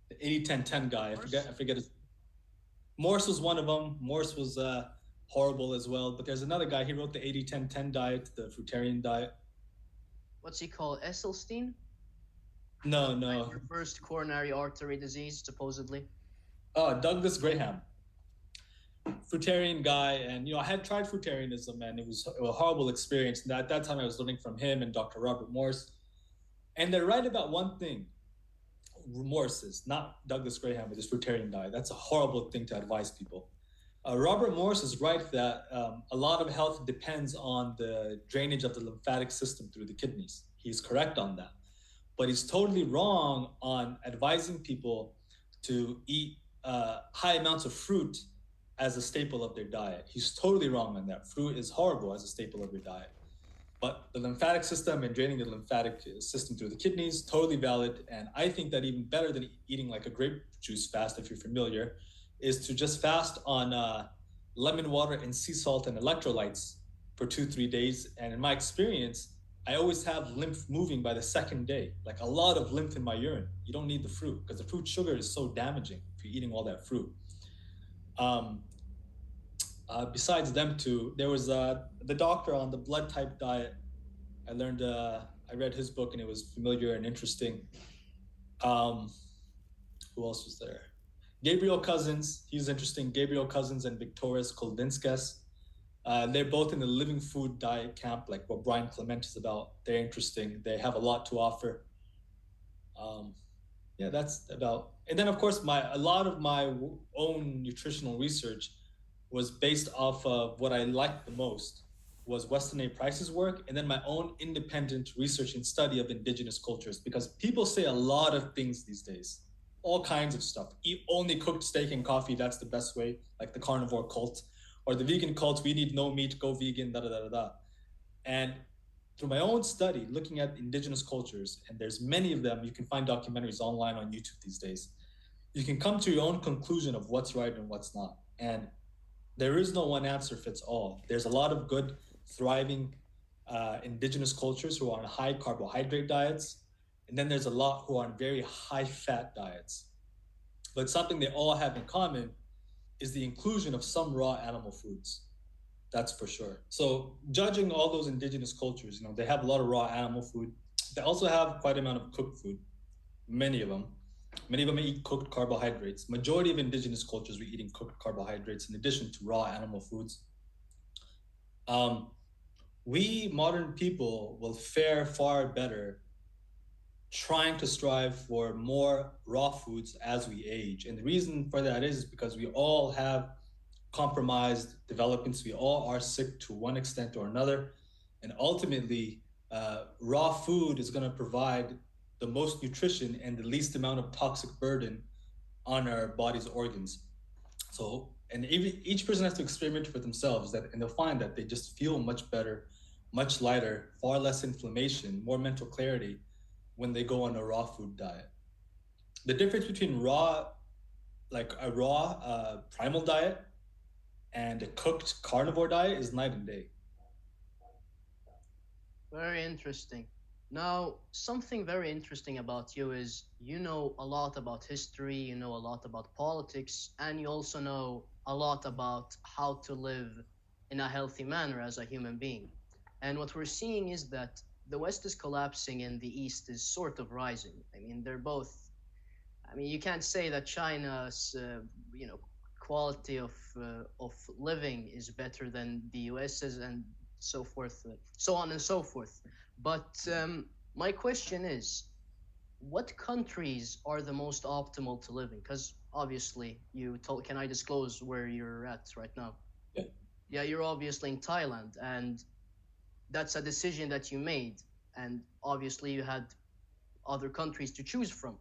The 80-10-10 guy. I forget his. Morse was one of them. Morse was horrible as well. But there's another guy. He wrote the 80-10-10 diet, the fruitarian diet. What's he called? Esselstyn? No, no. Like your first coronary artery disease, supposedly. Douglas Graham. Fruitarian guy, and I had tried fruitarianism, and it was a horrible experience. And at that time, I was learning from him and Dr. Robert Morse, and they're right about one thing. Morse is not Douglas Graham with his fruitarian diet. That's a horrible thing to advise people. Robert Morse is right that a lot of health depends on the drainage of the lymphatic system through the kidneys. He's correct on that, but he's totally wrong on advising people to eat high amounts of fruit as a staple of their diet. He's totally wrong on that. Fruit is horrible as a staple of your diet. But the lymphatic system and draining the lymphatic system through the kidneys, totally valid. And I think that even better than eating like a grape juice fast, if you're familiar, is to just fast on lemon water and sea salt and electrolytes for 2-3 days. And in my experience, I always have lymph moving by the second day, like a lot of lymph in my urine. You don't need the fruit because the fruit sugar is so damaging if you're eating all that fruit. Besides them two, there was the doctor on the blood type diet. I read his book and it was familiar and interesting. Who else was there? Gabriel Cousins, he's interesting. Gabriel Cousins and Victorious Koldinskas. They're both in the living food diet camp, like what Brian Clement is about. They're interesting. They have a lot to offer. Yeah, that's about. And then, of course, a lot of my own nutritional research was based off of what I liked the most was Weston A. Price's work, and then my own independent research and study of indigenous cultures, because people say a lot of things these days, all kinds of stuff. Eat only cooked steak and coffee, that's the best way, like the carnivore cult, or the vegan cult, we need no meat, go vegan, da-da-da-da-da. And through my own study, looking at indigenous cultures, and there's many of them, you can find documentaries online on YouTube these days, you can come to your own conclusion of what's right and what's not. And there is no one answer fits all. There's a lot of good, thriving indigenous cultures who are on high carbohydrate diets. And then there's a lot who are on very high fat diets. But something they all have in common is the inclusion of some raw animal foods. That's for sure. So judging all those indigenous cultures, they have a lot of raw animal food. They also have quite an amount of cooked food, many of them. Many of them eat cooked carbohydrates. Majority of indigenous cultures, we're eating cooked carbohydrates in addition to raw animal foods. We modern people will fare far better trying to strive for more raw foods as we age. And the reason for that is because we all have compromised developments. We all are sick to one extent or another. And ultimately, raw food is going to provide the most nutrition and the least amount of toxic burden on our body's organs. So, and each person has to experiment for themselves, and they'll find that they just feel much better, much lighter, far less inflammation, more mental clarity when they go on a raw food diet. The difference between like a raw primal diet and a cooked carnivore diet is night and day. Very interesting. Now, something very interesting about you is you know a lot about history, you know a lot about politics, and you also know a lot about how to live in a healthy manner as a human being. And what we're seeing is that the West is collapsing and the East is sort of rising. I mean, they're both. I mean, you can't say that China's, quality of living is better than the US's and so forth, so on and so forth. But my question is, what countries are the most optimal to live in? Because obviously, you told. Can I disclose where you're at right now? Yeah. Yeah, you're obviously in Thailand, and that's a decision that you made, and obviously you had other countries to choose from.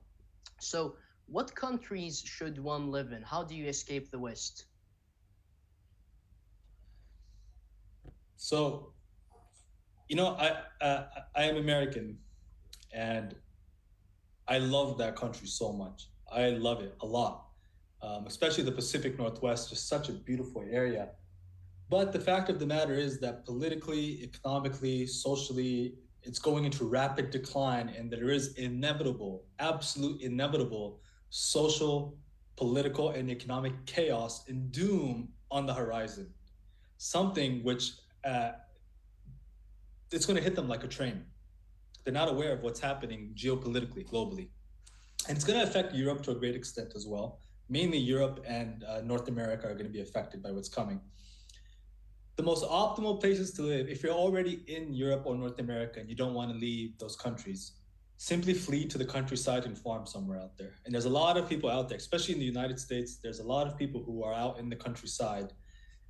So, what countries should one live in? How do you escape the West? So, I am American, and I love that country so much. I love it a lot, especially the Pacific Northwest, just such a beautiful area. But the fact of the matter is that politically, economically, socially, it's going into rapid decline, and there is inevitable, absolute inevitable social, political, and economic chaos and doom on the horizon. Something which it's going to hit them like a train. They're not aware of what's happening geopolitically, globally. And it's going to affect Europe to a great extent as well. Mainly Europe and North America are going to be affected by what's coming. The most optimal places to live, if you're already in Europe or North America and you don't want to leave those countries, simply flee to the countryside and farm somewhere out there. And there's a lot of people out there, especially in the United States. There's a lot of people who are out in the countryside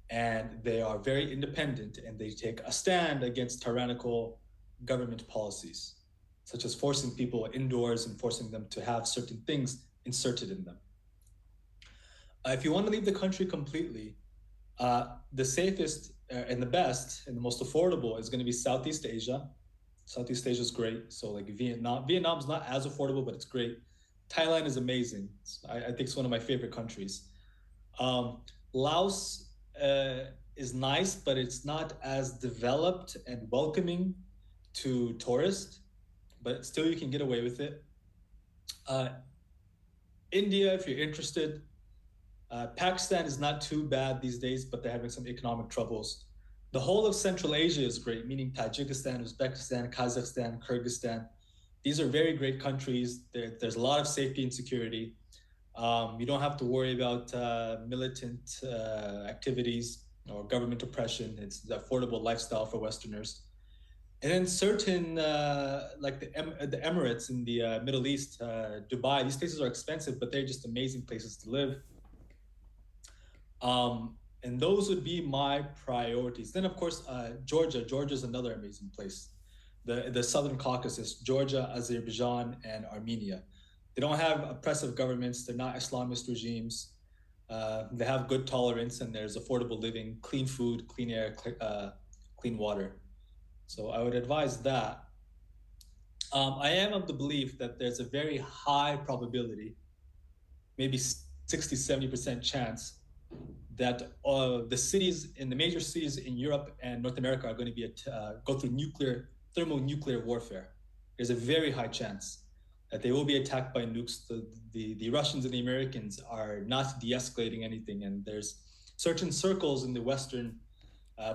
and they are very independent and they take a stand against tyrannical government policies, such as forcing people indoors and forcing them to have certain things inserted in them. If you want to leave the country completely, the safest and the best and the most affordable is going to be Southeast Asia. Southeast Asia is great. So like Vietnam's not as affordable, but it's great. Thailand is amazing. I think it's one of my favorite countries. Laos is nice, but it's not as developed and welcoming to tourists. But still, you can get away with it. Uh, India, if you're interested, Pakistan is not too bad these days, but they're having some economic troubles. The whole of Central Asia is great, meaning Tajikistan, Uzbekistan, Kazakhstan, Kyrgyzstan. These are very great countries. There's a lot of safety and security. You don't have to worry about militant activities or government oppression. It's the affordable lifestyle for Westerners. And then certain, like the Emirates in the Middle East, Dubai, these places are expensive, but they're just amazing places to live. And those would be my priorities. Then, of course, Georgia. Georgia is another amazing place. The Southern Caucasus, Georgia, Azerbaijan, and Armenia. They don't have oppressive governments. They're not Islamist regimes. They have good tolerance, and there's affordable living, clean food, clean air, clean water. So I would advise that. I am of the belief that there's a very high probability, maybe 60, 70% chance that the cities in the major cities in Europe and North America are going to be go through thermonuclear warfare. There's a very high chance that they will be attacked by nukes. The Russians and the Americans are not de-escalating anything, and there's certain circles in the Western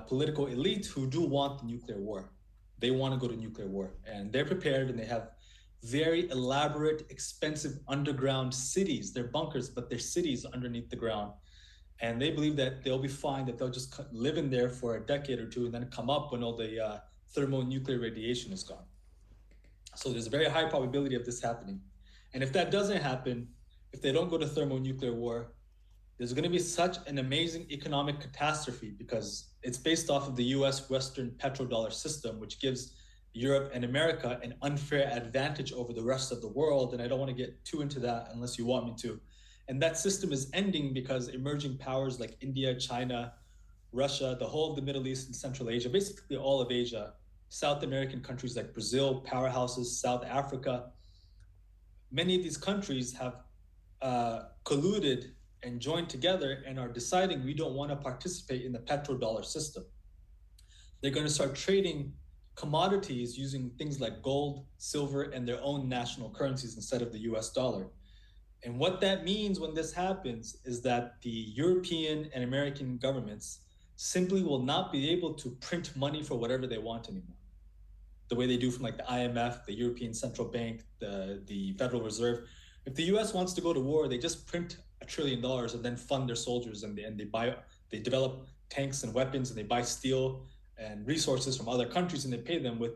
political elite who do want the nuclear war. They want to go to nuclear war, and they're prepared, and they have very elaborate, expensive underground cities. They're bunkers, but they're cities underneath the ground. And they believe that they'll be fine, that they'll just live in there for a decade or two and then come up when all the thermonuclear radiation is gone. So there's a very high probability of this happening. And if that doesn't happen, if they don't go to thermonuclear war, there's going to be such an amazing economic catastrophe because it's based off of the US Western petrodollar system, which gives Europe and America an unfair advantage over the rest of the world. And I don't want to get too into that unless you want me to. And that system is ending because emerging powers like India, China, Russia, the whole of the Middle East and Central Asia, basically all of Asia, South American countries like Brazil, powerhouses, South Africa, many of these countries have colluded and joined together and are deciding we don't want to participate in the petrodollar system. They're going to start trading commodities using things like gold, silver, and their own national currencies instead of the US dollar. And what that means when this happens is that the European and American governments simply will not be able to print money for whatever they want anymore. The way they do from like the IMF, the European Central Bank, the Federal Reserve. If the US wants to go to war, they just print $1 trillion and then fund their soldiers, and they develop tanks and weapons, and they buy steel and resources from other countries, and they pay them with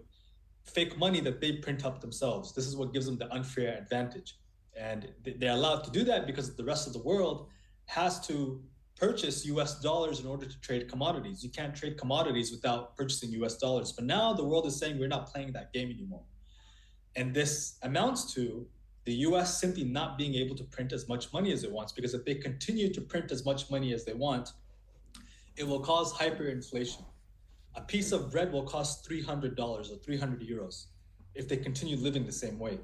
fake money that they print up themselves. This is what gives them the unfair advantage. And they're allowed to do that because the rest of the world has to purchase US dollars in order to trade commodities. You can't trade commodities without purchasing US dollars. But now the world is saying we're not playing that game anymore. And this amounts to the US simply not being able to print as much money as it wants, because if they continue to print as much money as they want, it will cause hyperinflation. A piece of bread will cost $300 or 300 euros if they continue living the same way.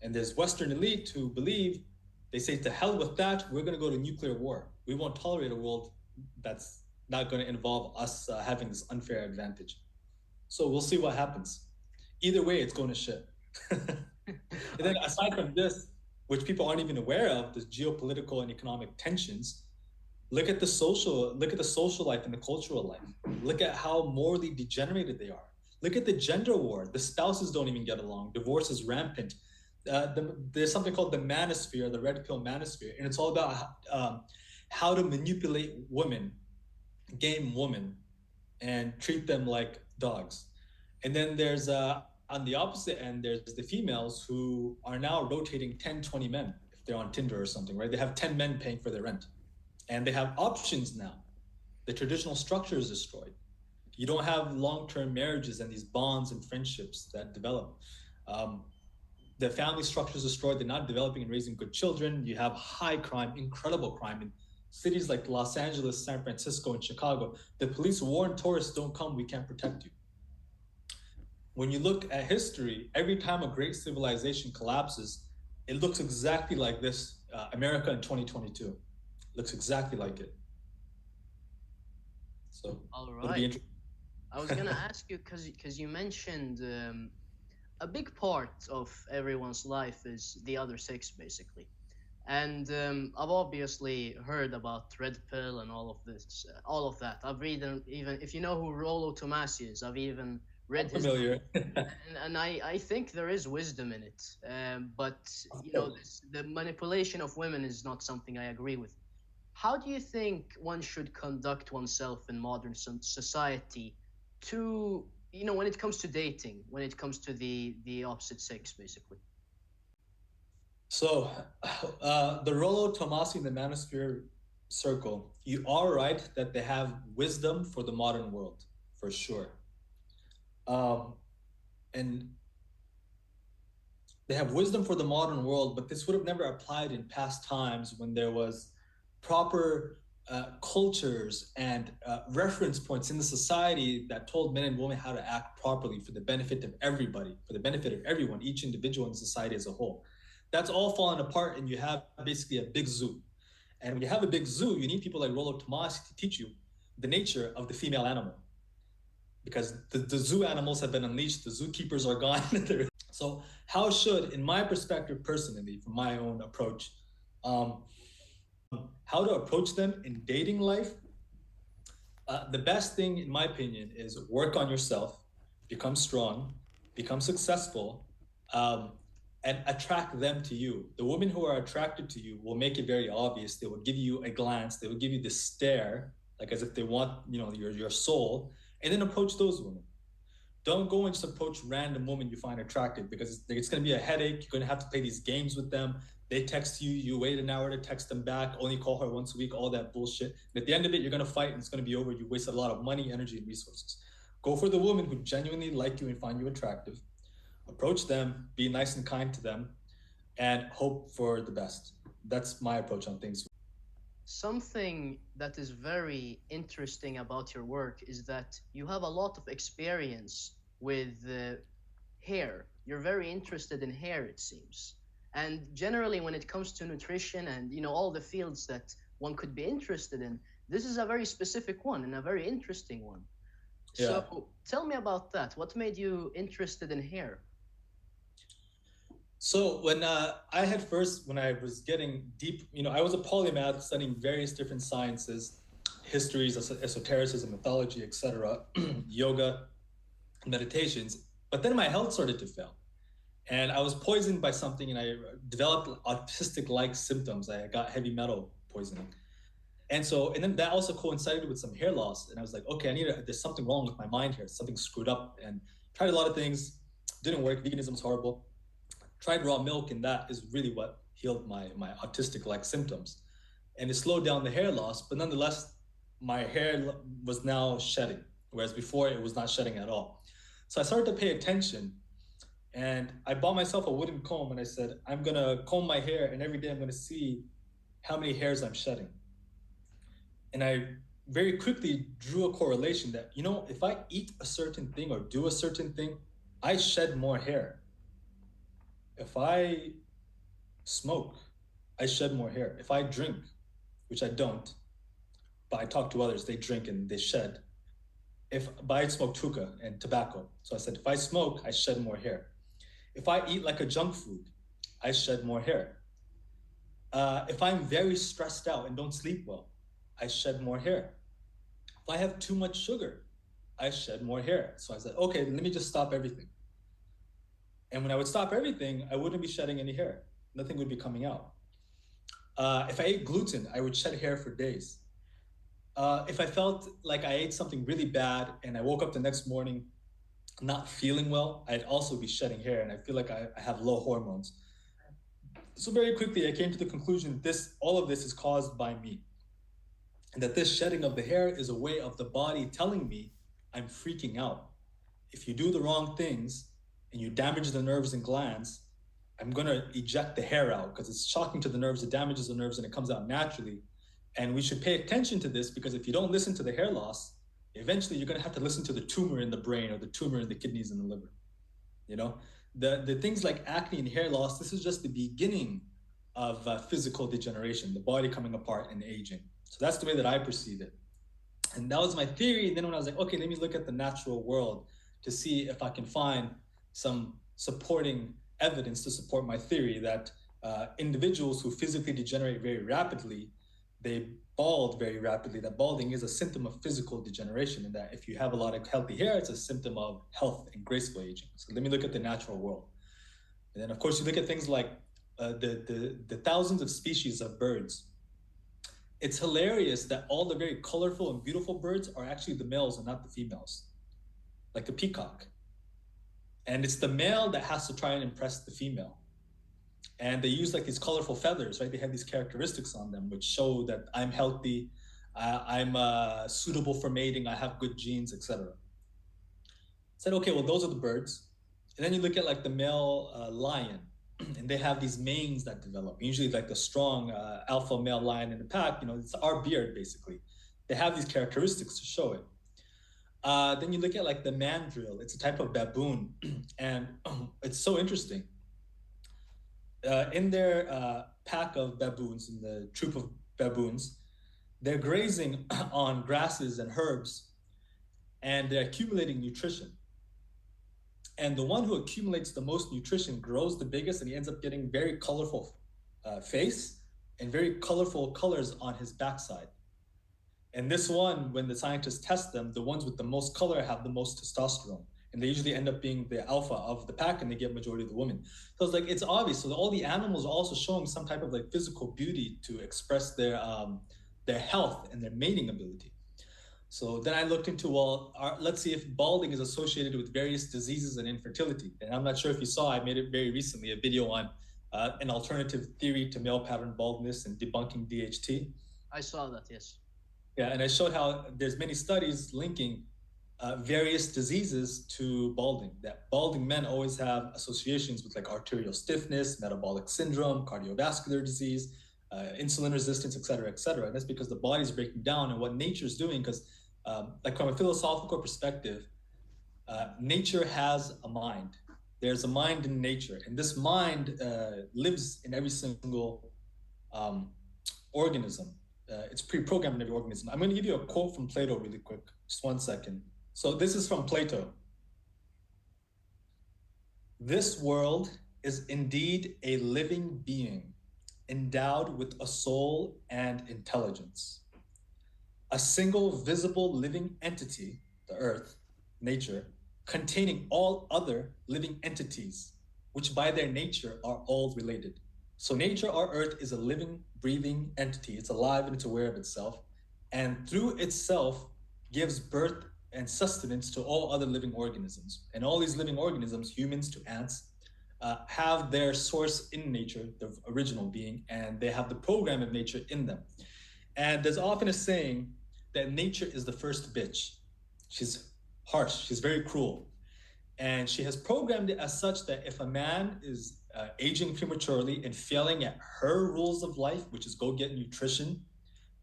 And there's Western elite who believe, they say, to hell with that, we're going to go to nuclear war. We won't tolerate a world that's not going to involve us having this unfair advantage. So we'll see what happens. Either way, it's going to shit. And then aside from this, which people aren't even aware of, this geopolitical and economic tensions, look at the social life and the cultural life. Look at how morally degenerated they are. Look at the gender war. The spouses don't even get along. Divorce is rampant. There's something called the manosphere, the red pill manosphere, and it's all about how to manipulate women, game women, and treat them like dogs. And then there's on the opposite end, there's the females who are now rotating 10, 20 men if they're on Tinder or something, right? They have 10 men paying for their rent. And they have options now. The traditional structure is destroyed. You don't have long-term marriages and these bonds and friendships that develop. The family structure is destroyed. They're not developing and raising good children. You have high crime, incredible crime in cities like Los Angeles, San Francisco, and Chicago. The police warn tourists, don't come, we can't protect you. When you look at history, every time a great civilization collapses, it looks exactly like this, America in 2022. Looks exactly like it. So, all right. I was gonna ask you because you mentioned a big part of everyone's life is the other sex, basically, and I've obviously heard about red pill and all of this, all of that. I've read even if you know who Rollo Tomassi is, I've even read his familiar. and I think there is wisdom in it, but you know the manipulation of women is not something I agree with. How do you think one should conduct oneself in modern society to, you know, when it comes to dating, when it comes to the opposite sex, basically? So, the Rollo Tomassi and the Manosphere Circle, you are right that they have wisdom for the modern world, for sure. And they have wisdom for the modern world, but this would have never applied in past times when there was proper cultures and reference points in the society that told men and women how to act properly for the benefit of everybody, for the benefit of everyone, each individual in society as a whole. That's all fallen apart, and you have basically a big zoo. And when you have a big zoo, you need people like Rollo Tomassi to teach you the nature of the female animal. Because the zoo animals have been unleashed, the zookeepers are gone. So how should, in my perspective personally, from my own approach, how to approach them in dating life? The best thing, in my opinion, is work on yourself, become strong, become successful, and attract them to you. The women who are attracted to you will make it very obvious. They will give you a glance. They will give you the stare, like as if they want, you know, your soul, and then approach those women. Don't go and just approach random women you find attractive, because it's going to be a headache. You're going to have to play these games with them. They text you, you wait an hour to text them back, only call her once a week, all that bullshit. And at the end of it, you're going to fight and it's going to be over. You wasted a lot of money, energy, and resources. Go for the women who genuinely like you and find you attractive. Approach them, be nice and kind to them, and hope for the best. That's my approach on things. Something that is very interesting about your work is that you have a lot of experience with hair. You're very interested in hair, it seems. And generally, when it comes to nutrition and all the fields that one could be interested in, this is a very specific one and a very interesting one. Yeah. So tell me about that. What made you interested in hair? So when when I was getting deep, I was a polymath studying various different sciences, histories, esotericism, mythology, etc., yoga, meditations. But then my health started to fail, and I was poisoned by something, and I developed autistic-like symptoms. I got heavy metal poisoning, and then that also coincided with some hair loss. And I was like, okay, there's something wrong with my mind here. Something screwed up, and tried a lot of things, didn't work. Veganism was horrible. Tried raw milk, and that is really what healed my autistic like symptoms, and it slowed down the hair loss. But nonetheless, my hair was now shedding, whereas before it was not shedding at all. So I started to pay attention, and I bought myself a wooden comb, and I said, I'm gonna comb my hair, and every day I'm gonna see how many hairs I'm shedding. And I very quickly drew a correlation that, if I eat a certain thing or do a certain thing, I shed more hair. If I smoke, I shed more hair. If I drink, which I don't, but I talk to others, they drink and they shed. But I smoke hookah and tobacco. So I said, if I smoke, I shed more hair. If I eat like a junk food, I shed more hair. If I'm very stressed out and don't sleep well, I shed more hair. If I have too much sugar, I shed more hair. So I said, okay, let me just stop everything. And when I would stop everything, I wouldn't be shedding any hair. Nothing would be coming out. If I ate gluten, I would shed hair for days. If I felt like I ate something really bad and I woke up the next morning not feeling well, I'd also be shedding hair, and I feel like I have low hormones. So very quickly, I came to the conclusion all of this is caused by me, and that this shedding of the hair is a way of the body telling me I'm freaking out. If you do the wrong things and you damage the nerves and glands, I'm going to eject the hair out because it's shocking to the nerves, it damages the nerves, and it comes out naturally. And we should pay attention to this, because if you don't listen to the hair loss, eventually you're going to have to listen to the tumor in the brain or the tumor in the kidneys and the liver. The things like acne and hair loss, this is just the beginning of physical degeneration, the body coming apart and aging. So that's the way that I perceive it. And that was my theory. And then when I was like, okay, let me look at the natural world to see if I can find some supporting evidence to support my theory that individuals who physically degenerate very rapidly, they bald very rapidly, that balding is a symptom of physical degeneration, and that if you have a lot of healthy hair, it's a symptom of health and graceful aging. So let me look at the natural world. And then, of course, you look at things like the thousands of species of birds. It's hilarious that all the very colorful and beautiful birds are actually the males and not the females, like the peacock. And it's the male that has to try and impress the female. And they use like these colorful feathers, right? They have these characteristics on them which show that I'm healthy, I'm suitable for mating, I have good genes, etc. Said, okay, well, those are the birds. And then you look at like the male lion, and they have these manes that develop. Usually, like the strong alpha male lion in the pack, it's our beard basically. They have these characteristics to show it. Then you look at like the mandrill. It's a type of baboon, and it's so interesting. In their pack of baboons, in the troop of baboons, they're grazing on grasses and herbs, and they're accumulating nutrition. And the one who accumulates the most nutrition grows the biggest, and he ends up getting very colorful face and very colorful colors on his backside. And this one, when the scientists test them, the ones with the most color have the most testosterone. And they usually end up being the alpha of the pack, and they get majority of the women. So it's like, it's obvious. So all the animals are also showing some type of like physical beauty to express their health and their mating ability. So then I looked into, let's see if balding is associated with various diseases and infertility. And I'm not sure if you saw, I made it very recently, a video on an alternative theory to male pattern baldness and debunking DHT. I saw that, yes. Yeah, and I showed how there's many studies linking various diseases to balding, that balding men always have associations with like arterial stiffness, metabolic syndrome, cardiovascular disease, insulin resistance, et cetera, and that's because the body's breaking down and what nature's doing. Because like from a philosophical perspective, nature has a mind, There's a mind in nature, and this mind lives in every single um, organism. It's pre-programmed in every organism. I'm going to give you a quote from Plato really quick. Just 1 second. So this is from Plato. This world is indeed a living being, endowed with a soul and intelligence. A single visible living entity, the earth, nature, containing all other living entities, which by their nature are all related. So nature, our earth, is a living, breathing entity. It's alive and it's aware of itself. And through itself gives birth and sustenance to all other living organisms. And all these living organisms, humans to ants, have their source in nature, the original being, and they have the program of nature in them. And there's often a saying that nature is the first bitch. She's harsh, she's very cruel. And she has programmed it as such that if a man is aging prematurely and failing at her rules of life, which is go get nutrition,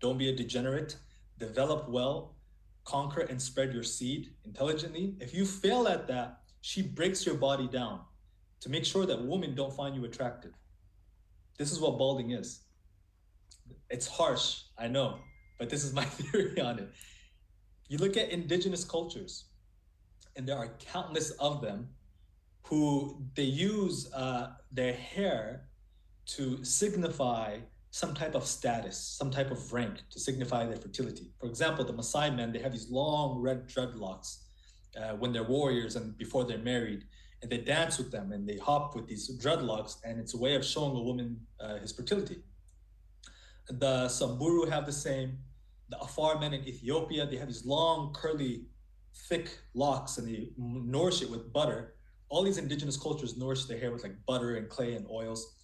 don't be a degenerate, develop well, conquer and spread your seed intelligently, if you fail at that, she breaks your body down to make sure that women don't find you attractive. This is what balding is. It's harsh, I know, but this is my theory on it. You look at indigenous cultures, and there are countless of them who they use their hair to signify some type of status, some type of rank to signify their fertility. For example, the Maasai men, they have these long red dreadlocks when they're warriors and before they're married, and they dance with them and they hop with these dreadlocks, and it's a way of showing a woman his fertility. The Samburu have the same. The Afar men in Ethiopia, they have these long, curly, thick locks, and they nourish it with butter. All these indigenous cultures nourish their hair with like butter and clay and oils.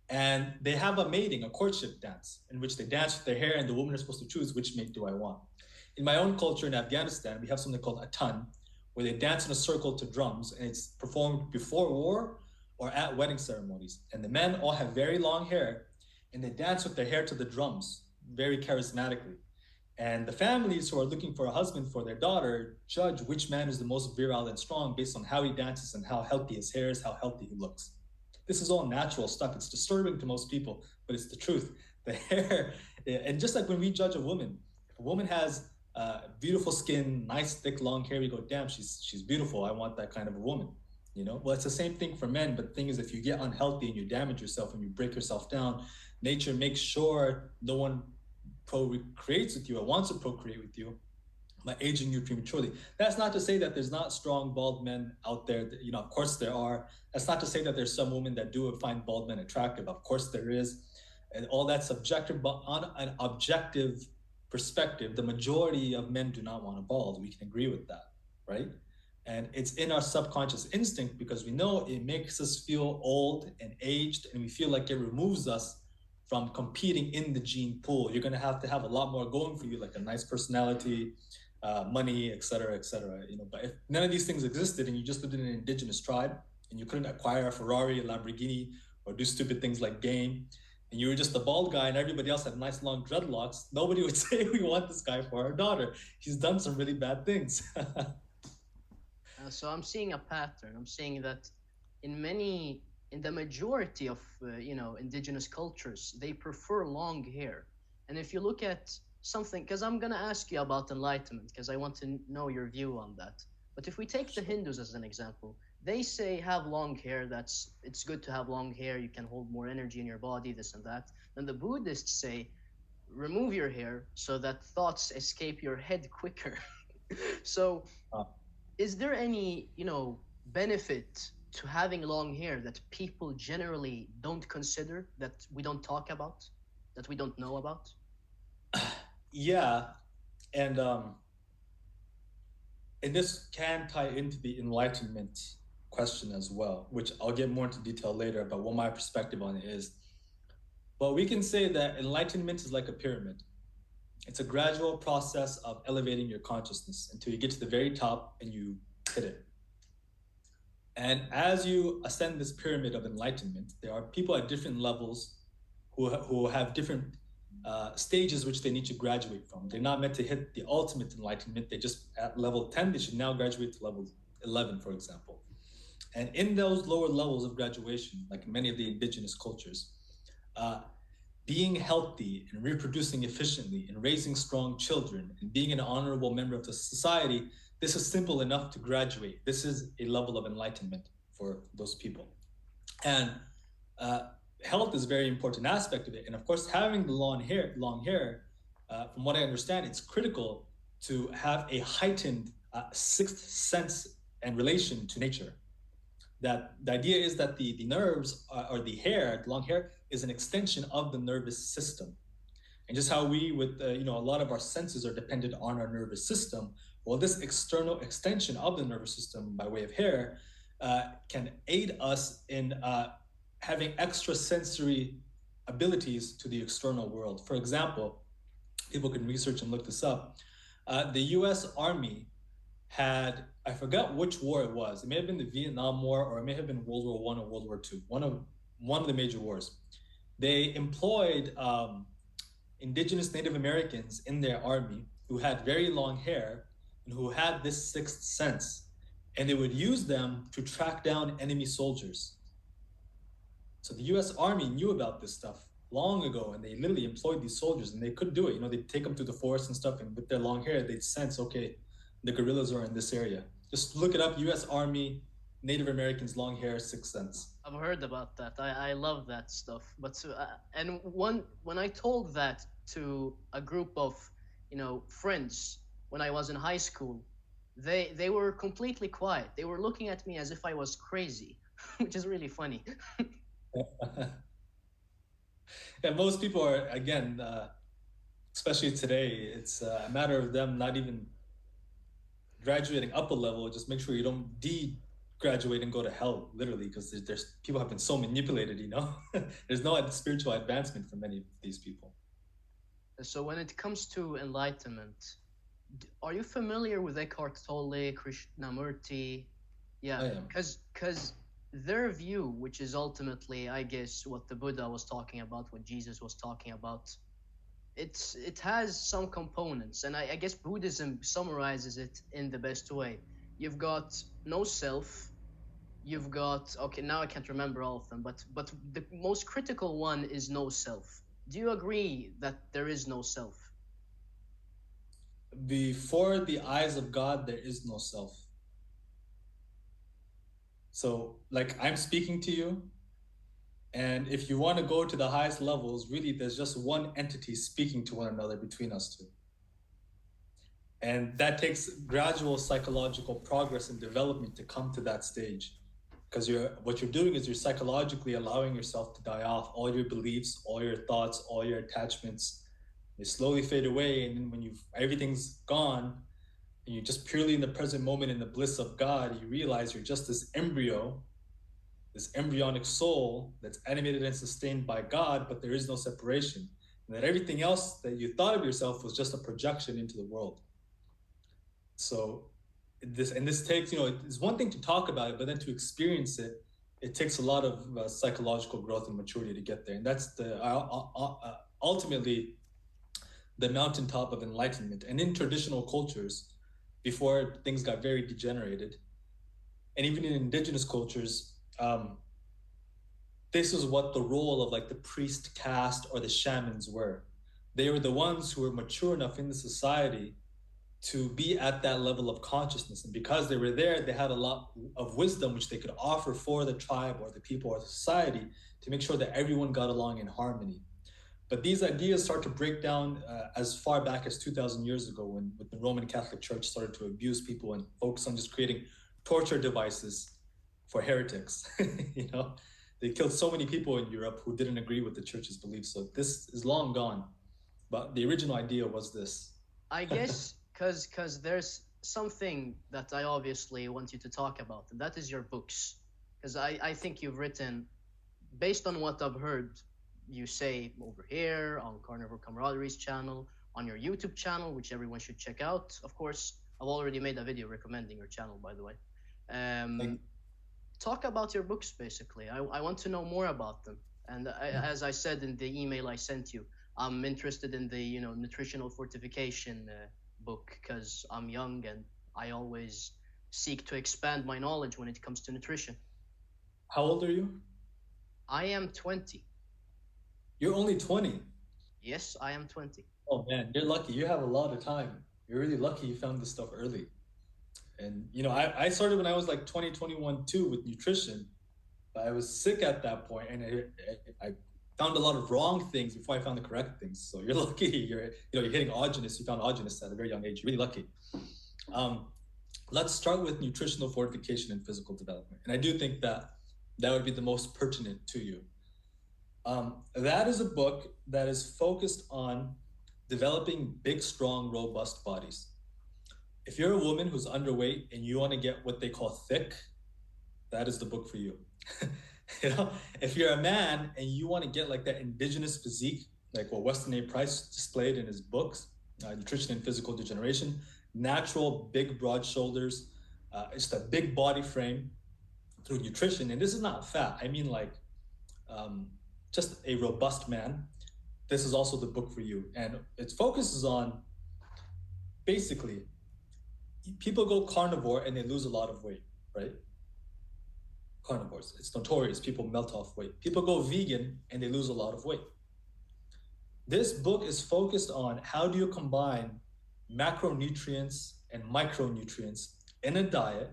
And they have a mating, a courtship dance, in which they dance with their hair, and the woman is supposed to choose which mate do I want. In my own culture in Afghanistan, we have something called a tan, where they dance in a circle to drums, and it's performed before war or at wedding ceremonies. And the men all have very long hair, and they dance with their hair to the drums very charismatically. And the families who are looking for a husband for their daughter judge which man is the most virile and strong based on how he dances and how healthy his hair is, how healthy he looks. This is all natural stuff. It's disturbing to most people, but it's the truth. The hair, and just like when we judge a woman, if a woman has beautiful skin, nice, thick, long hair, we go, damn, she's beautiful. I want that kind of a woman. You know, well, it's the same thing for men. But the thing is, if you get unhealthy and you damage yourself and you break yourself down, nature makes sure no one procreates with you or wants to procreate with you by aging you prematurely. That's not to say that there's not strong bald men out there. That, you know, of course there are. That's not to say that there's some women that do find bald men attractive. Of course there is, and all that's subjective. But on an objective perspective, the majority of men do not want a bald. We can agree with that, right? And it's in our subconscious instinct because we know it makes us feel old and aged, and we feel like it removes us from competing in the gene pool. You're going to have a lot more going for you, like a nice personality, money, et cetera, et cetera. You know, but if none of these things existed and you just lived in an indigenous tribe and you couldn't acquire a Ferrari, a Lamborghini, or do stupid things like game, and you were just a bald guy and everybody else had nice long dreadlocks, nobody would say we want this guy for our daughter. He's done some really bad things. So I'm seeing a pattern. I'm seeing that in the majority of indigenous cultures, they prefer long hair. And if you look at something, because I'm gonna ask you about enlightenment, because I want to know your view on that. But if we take the Hindus as an example, they say have long hair. It's good to have long hair. You can hold more energy in your body, this and that. And the Buddhists say remove your hair so that thoughts escape your head quicker. So is there any benefit to having long hair that people generally don't consider, that we don't talk about, that we don't know about? Yeah, and this can tie into the enlightenment question as well, which I'll get more into detail later about what my perspective on it is. But we can say that enlightenment is like a pyramid. It's a gradual process of elevating your consciousness until you get to the very top and you hit it. And as you ascend this pyramid of enlightenment, there are people at different levels who have different stages which they need to graduate from. They're not meant to hit the ultimate enlightenment. They just, at level 10, they should now graduate to level 11, for example. And in those lower levels of graduation, like in many of the indigenous cultures, uh, being healthy and reproducing efficiently and raising strong children and being an honorable member of the society, this is simple enough to graduate. This is a level of enlightenment for those people. And uh, health is a very important aspect of it. And of course, having the long hair, from what I understand, it's critical to have a heightened sixth sense and relation to nature. That the idea is that the nerves or the hair, the long hair, is an extension of the nervous system. And just how we, with a lot of our senses are dependent on our nervous system. Well, this external extension of the nervous system by way of hair can aid us in having extrasensory abilities to the external world. For example, people can research and look this up. The U.S. Army had, I forgot which war it was. It may have been the Vietnam War, or it may have been World War One or World War Two. One of the major wars. They employed indigenous Native Americans in their army who had very long hair and who had this sixth sense, and they would use them to track down enemy soldiers. So the U.S. Army knew about this stuff long ago, and they literally employed these soldiers, and they could do it. They'd take them through the forest and stuff, and with their long hair, they'd sense, okay, the guerrillas are in this area. Just look it up: U.S. Army, Native Americans, long hair, sixth sense. I've heard about that. I love that stuff. But and when I told that to a group of friends when I was in high school, they were completely quiet. They were looking at me as if I was crazy, which is really funny. And most people are, again, especially today, it's a matter of them not even graduating up a level. Just make sure you don't graduate and go to hell, literally, because there's people have been so manipulated. There's no spiritual advancement for many of these people. So when it comes to enlightenment, are you familiar with Eckhart Tolle, Krishnamurti? I Yeah, am. because their view, which is ultimately, I guess, what the Buddha was talking about, what Jesus was talking about, it has some components, and I guess Buddhism summarizes it in the best way. You've got no self. You've got, okay, now I can't remember all of them, but the most critical one is no self. Do you agree that there is no self? Before the eyes of God, there is no self. So, like, I'm speaking to you, and if you want to go to the highest levels, really, there's just one entity speaking to one another between us two. And that takes gradual psychological progress and development to come to that stage. Because what you're doing is you're psychologically allowing yourself to die off. All your beliefs, all your thoughts, all your attachments, they slowly fade away. And then when everything's gone, and you're just purely in the present moment in the bliss of God, you realize you're just this embryo, this embryonic soul that's animated and sustained by God, but there is no separation. And that everything else that you thought of yourself was just a projection into the world. So this takes, it's one thing to talk about it, but then to experience it, it takes a lot of psychological growth and maturity to get there. And that's ultimately the mountaintop of enlightenment. And in traditional cultures, before things got very degenerated, and even in indigenous cultures, this is what the role of like the priest caste or the shamans were. They were the ones who were mature enough in the society to be at that level of consciousness. And because they were there, they had a lot of wisdom which they could offer for the tribe or the people or the society to make sure that everyone got along in harmony. But these ideas start to break down as far back as 2,000 years ago when the Roman Catholic Church started to abuse people and focus on just creating torture devices for heretics. They killed so many people in Europe who didn't agree with the church's beliefs. So this is long gone. But the original idea was this. I guess because there's something that I obviously want you to talk about, and that is your books. Because I think you've written, based on what I've heard you say over here on Carnivore Camaraderie's channel, on your YouTube channel, which everyone should check out. Of course, I've already made a video recommending your channel, by the way. Talk about your books, basically. I want to know more about them. And as I said in the email I sent you, I'm interested in the nutritional fortification book because I'm young and I always seek to expand my knowledge when it comes to nutrition. How old are you? I am 20. You're only 20. Yes, I am 20. Oh man, you're lucky. You have a lot of time. You're really lucky you found this stuff early. And I started when I was like 20, 21 too with nutrition. But I was sick at that point, and I found a lot of wrong things before I found the correct things. So you're lucky. You're hitting autogenous. You found autogenous at a very young age. You're really lucky. Um, let's start with nutritional fortification and physical development. And I do think that that would be the most pertinent to you. That is a book that is focused on developing big, strong, robust bodies. If you're a woman who's underweight and you want to get what they call thick, that is the book for you. If you're a man and you want to get like that indigenous physique, like what Weston A. Price displayed in his books, Nutrition and Physical Degeneration, natural, big, broad shoulders, just a big body frame through nutrition. And this is not fat. I mean, like, just a robust man. This is also the book for you. And it focuses on basically people go carnivore and they lose a lot of weight, right? Carnivores. It's notorious. People melt off weight. People go vegan and they lose a lot of weight. This book is focused on how do you combine macronutrients and micronutrients in a diet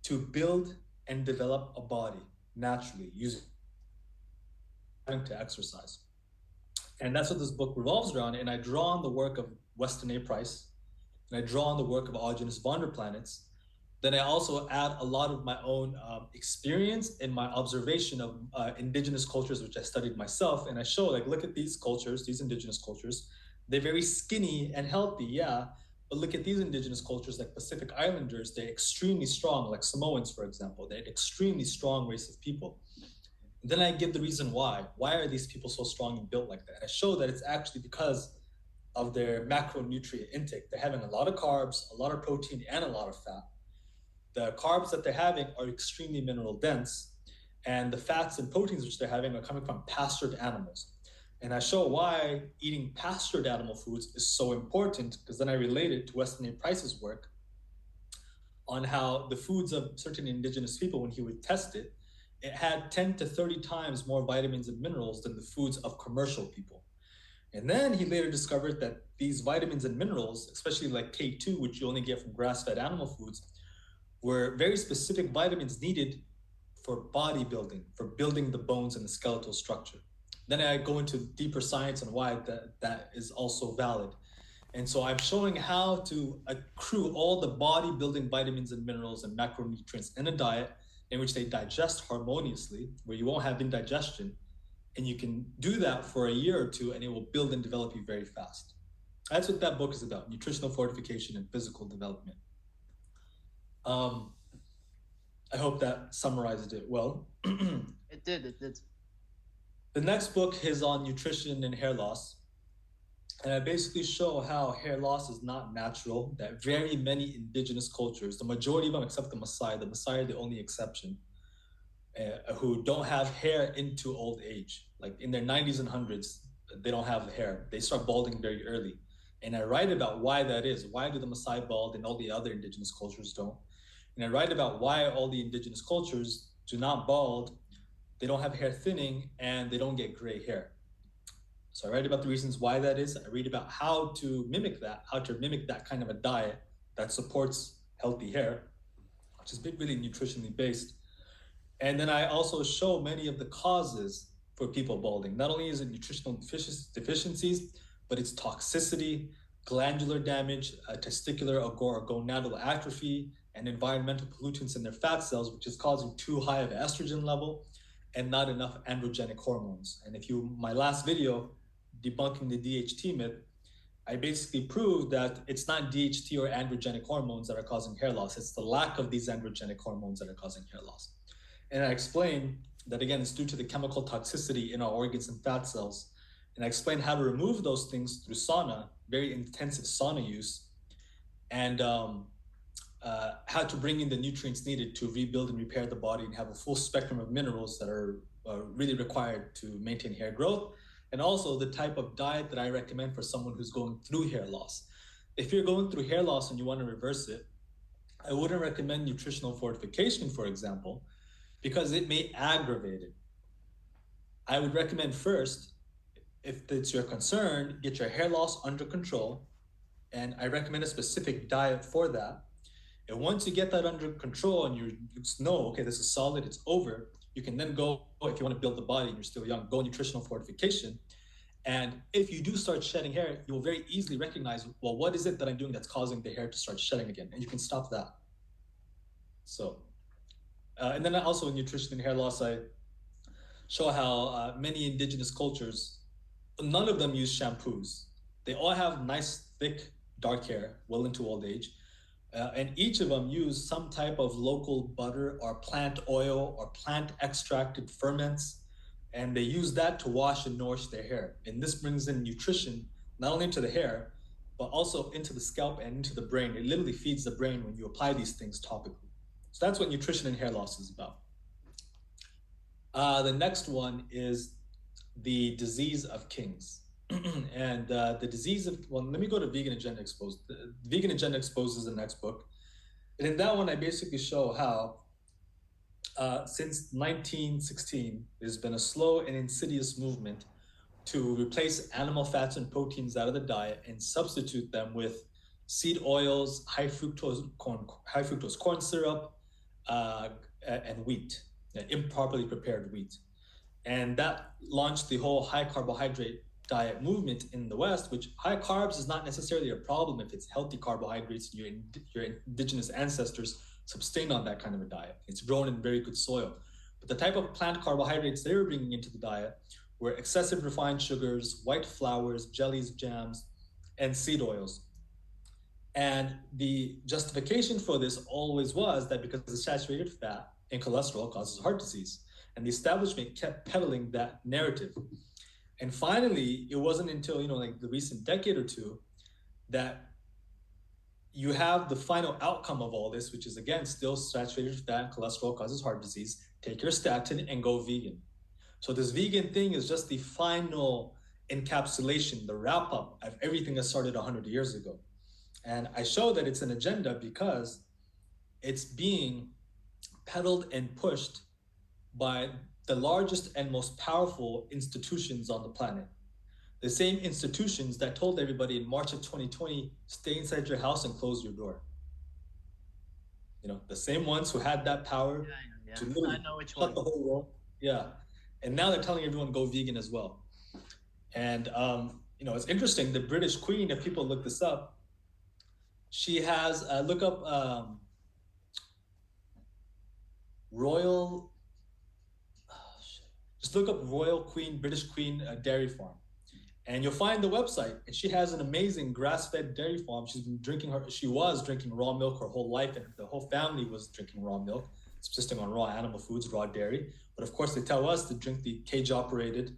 to build and develop a body naturally using to exercise. And that's what this book revolves around. And I draw on the work of Weston A. Price, and I draw on the work of Augenis von der Planets. Then I also add a lot of my own experience and my observation of indigenous cultures, which I studied myself. And I show, like, look at these cultures, these indigenous cultures. They're very skinny and healthy, yeah. But look at these indigenous cultures, like Pacific Islanders. They're extremely strong, like Samoans, for example. They're an extremely strong race of people. And then I give the reason why. Why are these people so strong and built like that? And I show that it's actually because of their macronutrient intake. They're having a lot of carbs, a lot of protein, and a lot of fat. The carbs that they're having are extremely mineral dense, and the fats and proteins which they're having are coming from pastured animals. And I show why eating pastured animal foods is so important, because then I relate it to Weston A. Price's work on how the foods of certain indigenous people, when he would test it, it had 10 to 30 times more vitamins and minerals than the foods of commercial people. And then he later discovered that these vitamins and minerals, especially like K2, which you only get from grass-fed animal foods, were very specific vitamins needed for bodybuilding, for building the bones and the skeletal structure. Then I go into deeper science on why that is also valid. And so I'm showing how to accrue all the bodybuilding vitamins and minerals and macronutrients in a diet in which they digest harmoniously, where you won't have indigestion. And you can do that for a year or two, and it will build and develop you very fast. That's what that book is about: nutritional fortification and physical development. I hope that summarized it well. It did. The next book is on nutrition and hair loss. And I basically show how hair loss is not natural, that very many indigenous cultures, the majority of them except the Maasai are the only exception, who don't have hair into old age. Like in their 90s and 100s, they don't have the hair. They start balding very early. And I write about why that is. Why do the Maasai bald and all the other indigenous cultures don't? And I write about why all the indigenous cultures do not bald, they don't have hair thinning, and they don't get gray hair. So I write about the reasons why that is. I read about how to mimic that kind of a diet that supports healthy hair, which is really nutritionally based. And then I also show many of the causes for people balding. Not only is it nutritional deficiencies, but it's toxicity, glandular damage, testicular or gonadal atrophy, and environmental pollutants in their fat cells, which is causing too high of an estrogen level and not enough androgenic hormones. And my last video, debunking the DHT myth, I basically proved that it's not DHT or androgenic hormones that are causing hair loss. It's the lack of these androgenic hormones that are causing hair loss. And I explain that, again, it's due to the chemical toxicity in our organs and fat cells. And I explain how to remove those things through sauna, very intensive sauna use, and how to bring in the nutrients needed to rebuild and repair the body and have a full spectrum of minerals that are really required to maintain hair growth, and also the type of diet that I recommend for someone who's going through hair loss. If you're going through hair loss and you want to reverse it, I wouldn't recommend nutritional fortification, for example, because it may aggravate it. I would recommend first, if it's your concern, get your hair loss under control. And I recommend a specific diet for that. And once you get that under control and you know, okay, this is solid, it's over, you can then go, if you want to build the body and you're still young, go nutritional fortification. And if you do start shedding hair, you'll very easily recognize, well, what is it that I'm doing that's causing the hair to start shedding again? And you can stop that. So, and then also in nutrition and hair loss, I show how many indigenous cultures, none of them use shampoos. They all have nice, thick, dark hair well into old age. And each of them use some type of local butter or plant oil or plant extracted ferments. And they use that to wash and nourish their hair. And this brings in nutrition, not only into the hair, but also into the scalp and into the brain. It literally feeds the brain when you apply these things topically. So that's what nutrition and hair loss is about. The next one is the disease of kings. And the disease of, well, let me go to Vegan Agenda Exposed. The Vegan Agenda Exposed is the next book. And in that one, I basically show how since 1916, there's been a slow and insidious movement to replace animal fats and proteins out of the diet and substitute them with seed oils, high fructose corn syrup, and wheat, improperly prepared wheat. And that launched the whole high carbohydrate diet movement in the West, which high carbs is not necessarily a problem if it's healthy carbohydrates and your indigenous ancestors sustained on that kind of a diet. It's grown in very good soil. But the type of plant carbohydrates they were bringing into the diet were excessive refined sugars, white flours, jellies, jams, and seed oils. And the justification for this always was that because the saturated fat and cholesterol causes heart disease. And the establishment kept peddling that narrative. And finally, it wasn't until, like the recent decade or two that you have the final outcome of all this, which is, again, still saturated fat and cholesterol causes heart disease. Take your statin and go vegan. So this vegan thing is just the final encapsulation, the wrap up of everything that started 100 years ago. And I show that it's an agenda because it's being peddled and pushed by the largest and most powerful institutions on the planet. The same institutions that told everybody in March of 2020, stay inside your house and close your door. The same ones who had that power to literally shut the whole world. Yeah. And now they're telling everyone go vegan as well. And, it's interesting. The British Queen, if people look this up, she has, look up Royal, just look up Royal Queen, British Queen Dairy Farm. And you'll find the website. And she has an amazing grass-fed dairy farm. She was drinking raw milk her whole life, and the whole family was drinking raw milk, subsisting on raw animal foods, raw dairy. But of course, they tell us to drink the cage-operated,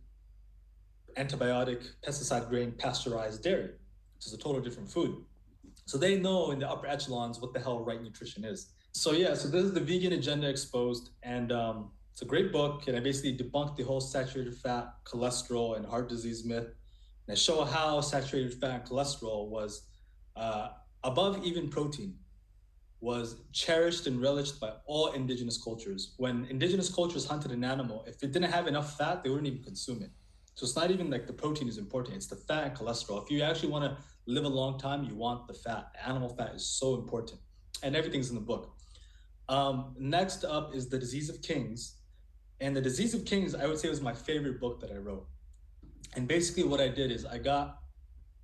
antibiotic, pesticide grain, pasteurized dairy, which is a total different food. So they know in the upper echelons what the hell right nutrition is. So this is the Vegan Agenda Exposed, and it's a great book, and I basically debunked the whole saturated fat, cholesterol, and heart disease myth. And I show how saturated fat and cholesterol was above even protein, was cherished and relished by all indigenous cultures. When indigenous cultures hunted an animal, if it didn't have enough fat, they wouldn't even consume it. So it's not even like the protein is important, it's the fat and cholesterol. If you actually want to live a long time, you want the fat. Animal fat is so important. And everything's in the book. Next up is The Disease of Kings. And The Disease of Kings, I would say, was my favorite book that I wrote. And basically what I did is I got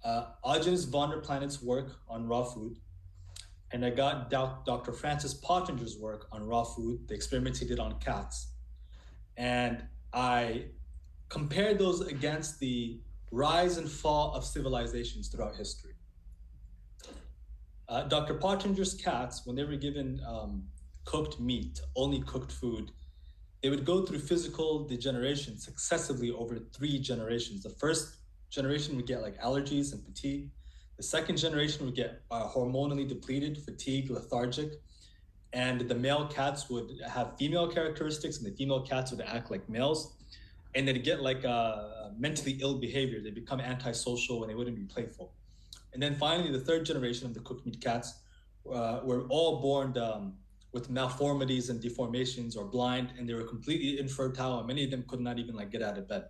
Augens von der Planet's work on raw food, and I got Dr. Francis Pottinger's work on raw food, the experiments he did on cats. And I compared those against the rise and fall of civilizations throughout history. Dr. Pottinger's cats, when they were given cooked meat, only cooked food, they would go through physical degeneration successively over 3 generations. The first generation would get like allergies and fatigue. The second generation would get hormonally depleted, fatigue, lethargic. And the male cats would have female characteristics, and the female cats would act like males. And they'd get like mentally ill behavior. They become antisocial and they wouldn't be playful. And then finally, the third generation of the cooked meat cats were all born with malformities and deformations or blind, and they were completely infertile, and many of them could not even like get out of bed.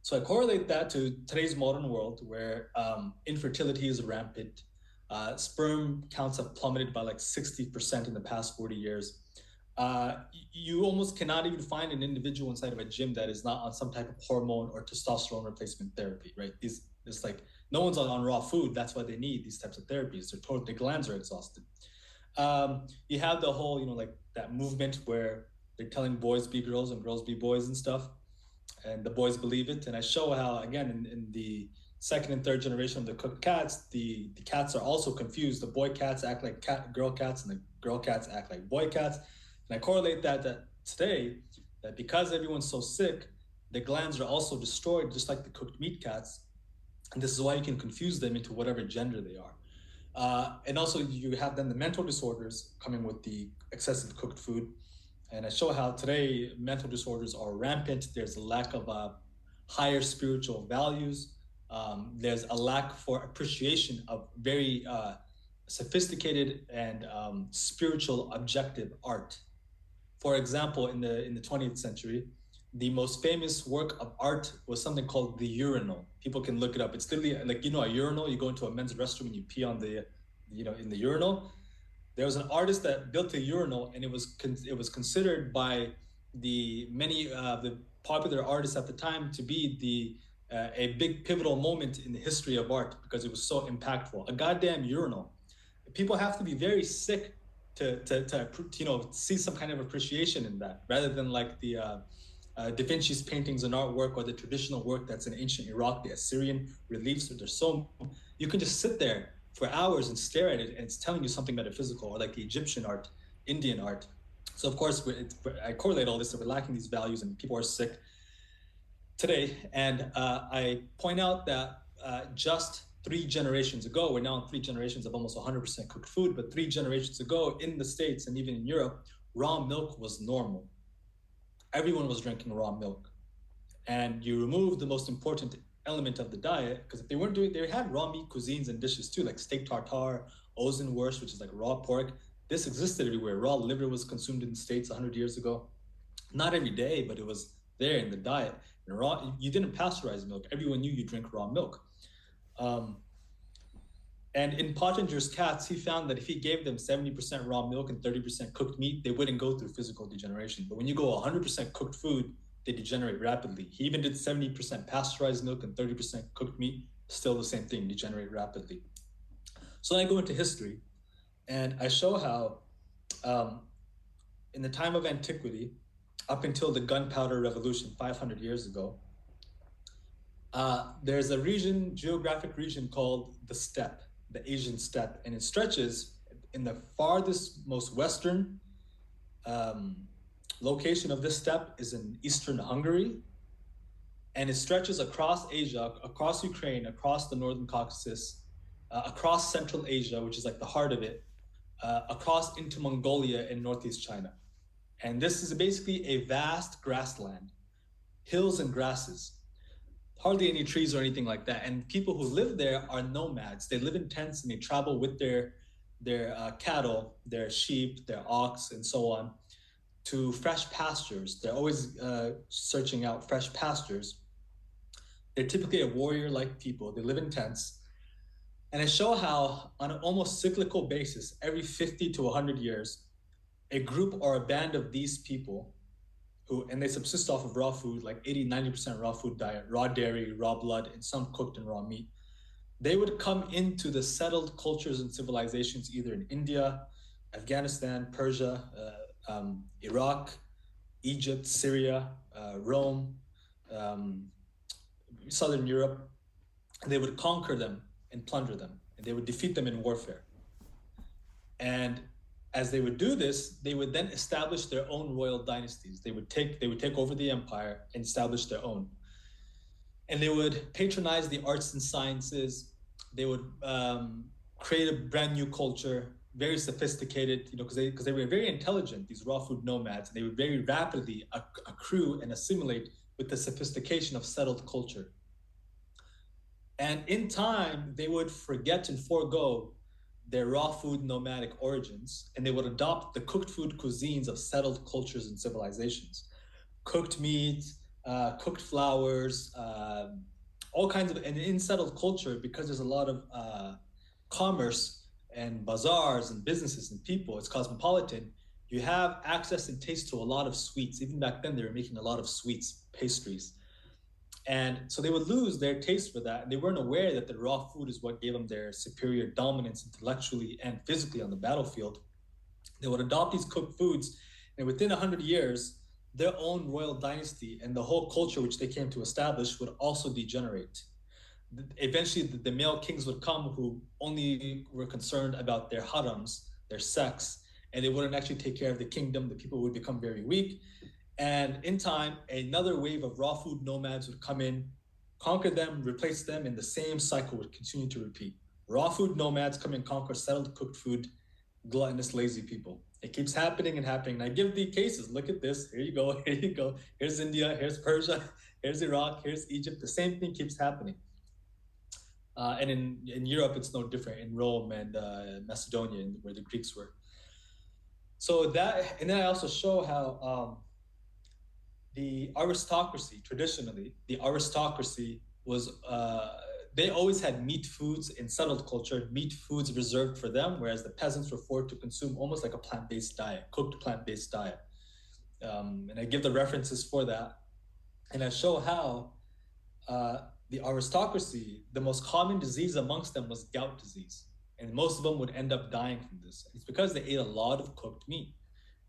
So I correlate that to today's modern world where infertility is rampant. Sperm counts have plummeted by like 60% in the past 40 years. You almost cannot even find an individual inside of a gym that is not on some type of hormone or testosterone replacement therapy, right? It's like no one's on raw food. That's why they need these types of therapies. Their glands are exhausted. You have the whole, like that movement where they're telling boys be girls and girls be boys and stuff, and the boys believe it. And I show how, again, in the second and third generation of the cooked cats, the cats are also confused. The boy cats act like girl cats, and the girl cats act like boy cats. And I correlate that today, that because everyone's so sick, the glands are also destroyed, just like the cooked meat cats. And this is why you can confuse them into whatever gender they are. And also, you have then the mental disorders coming with the excessive cooked food. And I show how today mental disorders are rampant. There's a lack of higher spiritual values. There's a lack for appreciation of very sophisticated and spiritual objective art. For example, in the 20th century, the most famous work of art was something called the urinal. People can look it up. It's literally like, a urinal. You go into a men's restroom and you pee on in the urinal. There was an artist that built a urinal, and it was considered by the many the popular artists at the time to be a big pivotal moment in the history of art because it was so impactful. A goddamn urinal. People have to be very sick to see some kind of appreciation in that, rather than like the Da Vinci's paintings and artwork, or the traditional work that's in ancient Iraq, the Assyrian reliefs. There's so you can just sit there for hours and stare at it, and it's telling you something metaphysical, or like the Egyptian art, Indian art. So of course, I correlate all this, that we're lacking these values and people are sick today. And I point out that just 3 generations ago, we're now in 3 generations of almost 100% cooked food, but 3 generations ago in the States and even in Europe, raw milk was normal. Everyone was drinking raw milk. And you remove the most important element of the diet, because if they weren't doing, they had raw meat cuisines and dishes too, like steak tartare, Ozenwurst, which is like raw pork. This existed everywhere. Raw liver was consumed in the States 100 years ago. Not every day, but it was there in the diet. And you didn't pasteurize milk. Everyone knew you drink raw milk. And in Pottinger's cats, he found that if he gave them 70% raw milk and 30% cooked meat, they wouldn't go through physical degeneration. But when you go 100% cooked food, they degenerate rapidly. He even did 70% pasteurized milk and 30% cooked meat, still the same thing, degenerate rapidly. So I go into history, and I show how in the time of antiquity, up until the gunpowder revolution 500 years ago, there's a geographic region called the steppe, the Asian steppe, and it stretches in the farthest, most western location of this steppe is in eastern Hungary, and it stretches across Asia, across Ukraine, across the Northern Caucasus, across Central Asia, which is like the heart of it, across into Mongolia and Northeast China. And this is basically a vast grassland, hills and grasses, hardly any trees or anything like that. And people who live there are nomads. They live in tents and they travel with their cattle, their sheep, their ox, and so on, to fresh pastures. They're always searching out fresh pastures. They're typically a warrior-like people. They live in tents. And I show how, on an almost cyclical basis, every 50 to 100 years, a group or a band of these people and they subsist off of raw food, like 80-90% raw food diet, raw dairy, raw blood, and some cooked and raw meat. They would come into the settled cultures and civilizations either in India, Afghanistan, Persia, Iraq, Egypt, Syria, Rome, Southern Europe. And they would conquer them and plunder them, and they would defeat them in warfare. And as they would do this, they would then establish their own royal dynasties. They would take over the empire and establish their own. And they would patronize the arts and sciences. They would create a brand new culture, very sophisticated, because they were very intelligent, these raw food nomads. And they would very rapidly accrue and assimilate with the sophistication of settled culture. And in time, they would forget and forego their raw food nomadic origins, and they would adopt the cooked food cuisines of settled cultures and civilizations. Cooked meat, cooked flours, all kinds of, and in settled culture, because there's a lot of commerce and bazaars and businesses and people, it's cosmopolitan, you have access and taste to a lot of sweets. Even back then, they were making a lot of sweets, pastries. And so they would lose their taste for that. And they weren't aware that the raw food is what gave them their superior dominance intellectually and physically on the battlefield. They would adopt these cooked foods, and within 100 years, their own royal dynasty and the whole culture which they came to establish would also degenerate. Eventually, the male kings would come who only were concerned about their harems, their sex, and they wouldn't actually take care of the kingdom. The people would become very weak. And in time, another wave of raw food nomads would come in, conquer them, replace them, and the same cycle would continue to repeat. Raw food nomads come and conquer settled cooked food, gluttonous, lazy people. It keeps happening and happening. And I give the cases. Look at this. Here you go. Here you go. Here's India. Here's Persia. Here's Iraq. Here's Egypt. The same thing keeps happening. And in Europe, it's no different. In Rome and Macedonia, where the Greeks were. So that, and then I also show how the aristocracy, traditionally, the aristocracy was, they always had meat foods in settled culture, meat foods reserved for them, whereas the peasants were forced to consume almost like a plant-based diet, cooked plant-based diet. And I give the references for that. And I show how the aristocracy, the most common disease amongst them was gout disease. And most of them would end up dying from this. It's because they ate a lot of cooked meat.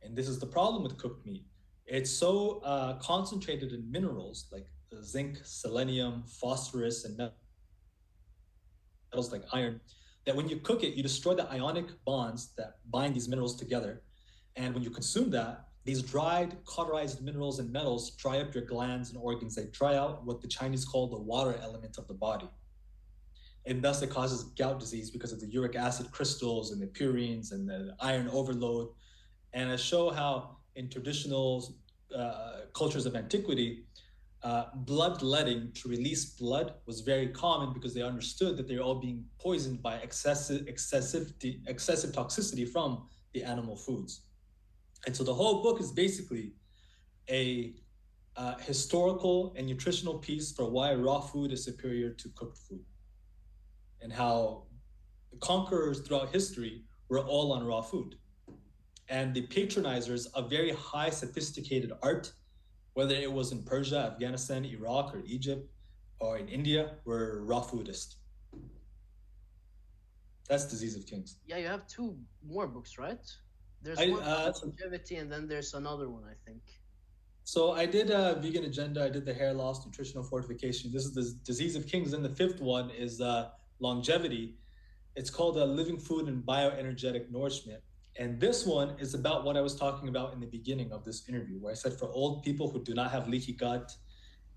And this is the problem with cooked meat. It's so concentrated in minerals like zinc, selenium, phosphorus, and metals like iron, that when you cook it, you destroy the ionic bonds that bind these minerals together. And when you consume that, these dried, cauterized minerals and metals dry up your glands and organs. They dry out what the Chinese call the water element of the body. And thus it causes gout disease because of the uric acid crystals and the purines and the iron overload. And I show how in traditional cultures of antiquity, bloodletting to release blood was very common because they understood that they're all being poisoned by excessive toxicity from the animal foods. And so the whole book is basically a historical and nutritional piece for why raw food is superior to cooked food, and how the conquerors throughout history were all on raw food. And the patronizers of very high sophisticated art, whether it was in Persia, Afghanistan, Iraq, or Egypt, or in India, were raw foodists. That's Disease of Kings. Yeah, you have two more books, right? There's one on longevity, and then there's another one, I think. So I did a vegan agenda. I did the hair loss, nutritional fortification. This is the Disease of Kings. Then the fifth one is longevity. It's called Living Food and Bioenergetic Nourishment. And this one is about what I was talking about in the beginning of this interview, where I said for old people who do not have leaky gut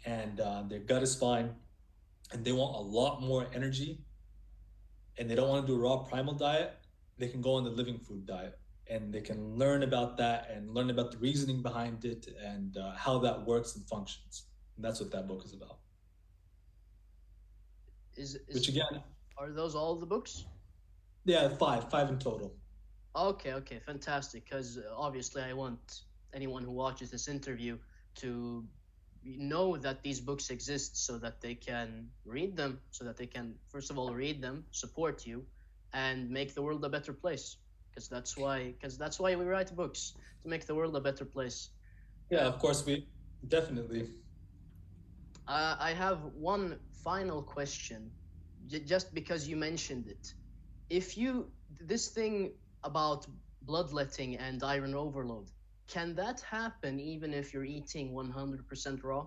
and their gut is fine and they want a lot more energy and they don't want to do a raw primal diet, they can go on the living food diet and they can learn about that and learn about the reasoning behind it and how that works and functions. And that's what that book is about. Which again, are those all the books? Yeah, five in total. Okay, fantastic. Because obviously I want anyone who watches this interview to know that these books exist so that they can read them, so that they can, first of all, read them, support you, and make the world a better place. Because that's why we write books, to make the world a better place. Yeah, of course, we definitely. I have one final question, just because you mentioned it. This thing about bloodletting and iron overload, can that happen even if you're eating 100% raw?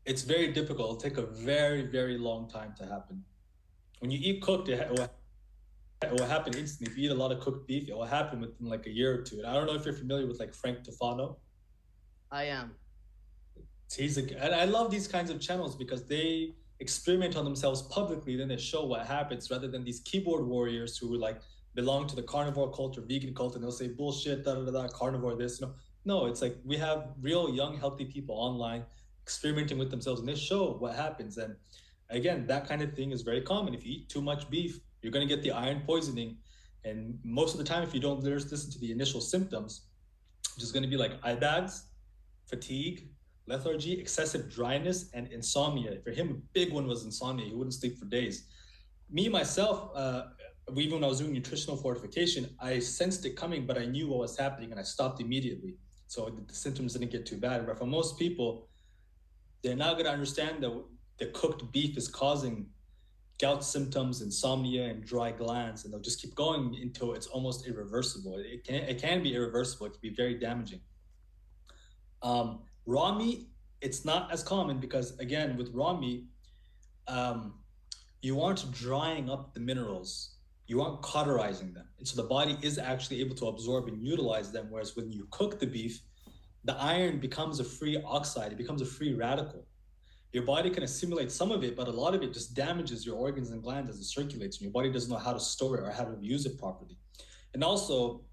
It's very difficult. It'll take a very, very long time to happen. When you eat cooked, it will happen instantly. If you eat a lot of cooked beef, it will happen within like a year or two. And I don't know if you're familiar with like Frank Tufano. I am. And I love these kinds of channels because they experiment on themselves publicly, then they show what happens, rather than these keyboard warriors who like belong to the carnivore cult or vegan cult, and they'll say bullshit, carnivore this. No, it's like we have real young healthy people online experimenting with themselves, and they show what happens. And again, that kind of thing is very common. If you eat too much beef, You're going to get the iron poisoning. And most of the time, if you don't listen to the initial symptoms, which is going to be like eye bags, fatigue, lethargy, excessive dryness, and insomnia. For him, a big one was insomnia. He wouldn't sleep for days. Me, myself, even when I was doing nutritional fortification, I sensed it coming, but I knew what was happening and I stopped immediately. So the symptoms didn't get too bad. But for most people, they're not going to understand that the cooked beef is causing gout symptoms, insomnia, and dry glands, and they'll just keep going until it's almost irreversible. It can be irreversible. It can be very damaging. Raw meat, it's not as common because again, with raw meat, um, you aren't drying up the minerals, you aren't cauterizing them, and so the body is actually able to absorb and utilize them. Whereas when you cook the beef, the iron becomes a free oxide, it becomes a free radical. Your body can assimilate some of it, but a lot of it just damages your organs and glands as it circulates, and your body doesn't know how to store it or how to use it properly. And also,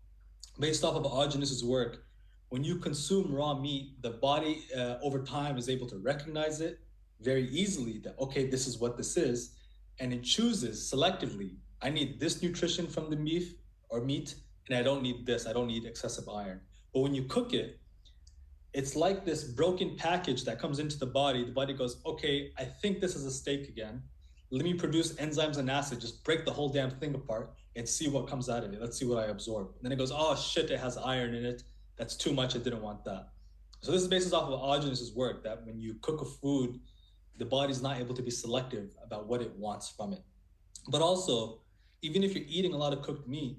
based off of Augustus's work, when you consume raw meat, the body over time is able to recognize it very easily that, okay, this is what this is. And it chooses selectively, I need this nutrition from the beef or meat, and I don't need this. I don't need excessive iron. But when you cook it, it's like this broken package that comes into the body. The body goes, okay, I think this is a steak again. Let me produce enzymes and acids, just break the whole damn thing apart and see what comes out of it. Let's see what I absorb. And then it goes, oh shit, it has iron in it. That's too much. I didn't want that. So this is based off of Augustus's work that when you cook a food, the body's not able to be selective about what it wants from it. But also, even if you're eating a lot of cooked meat,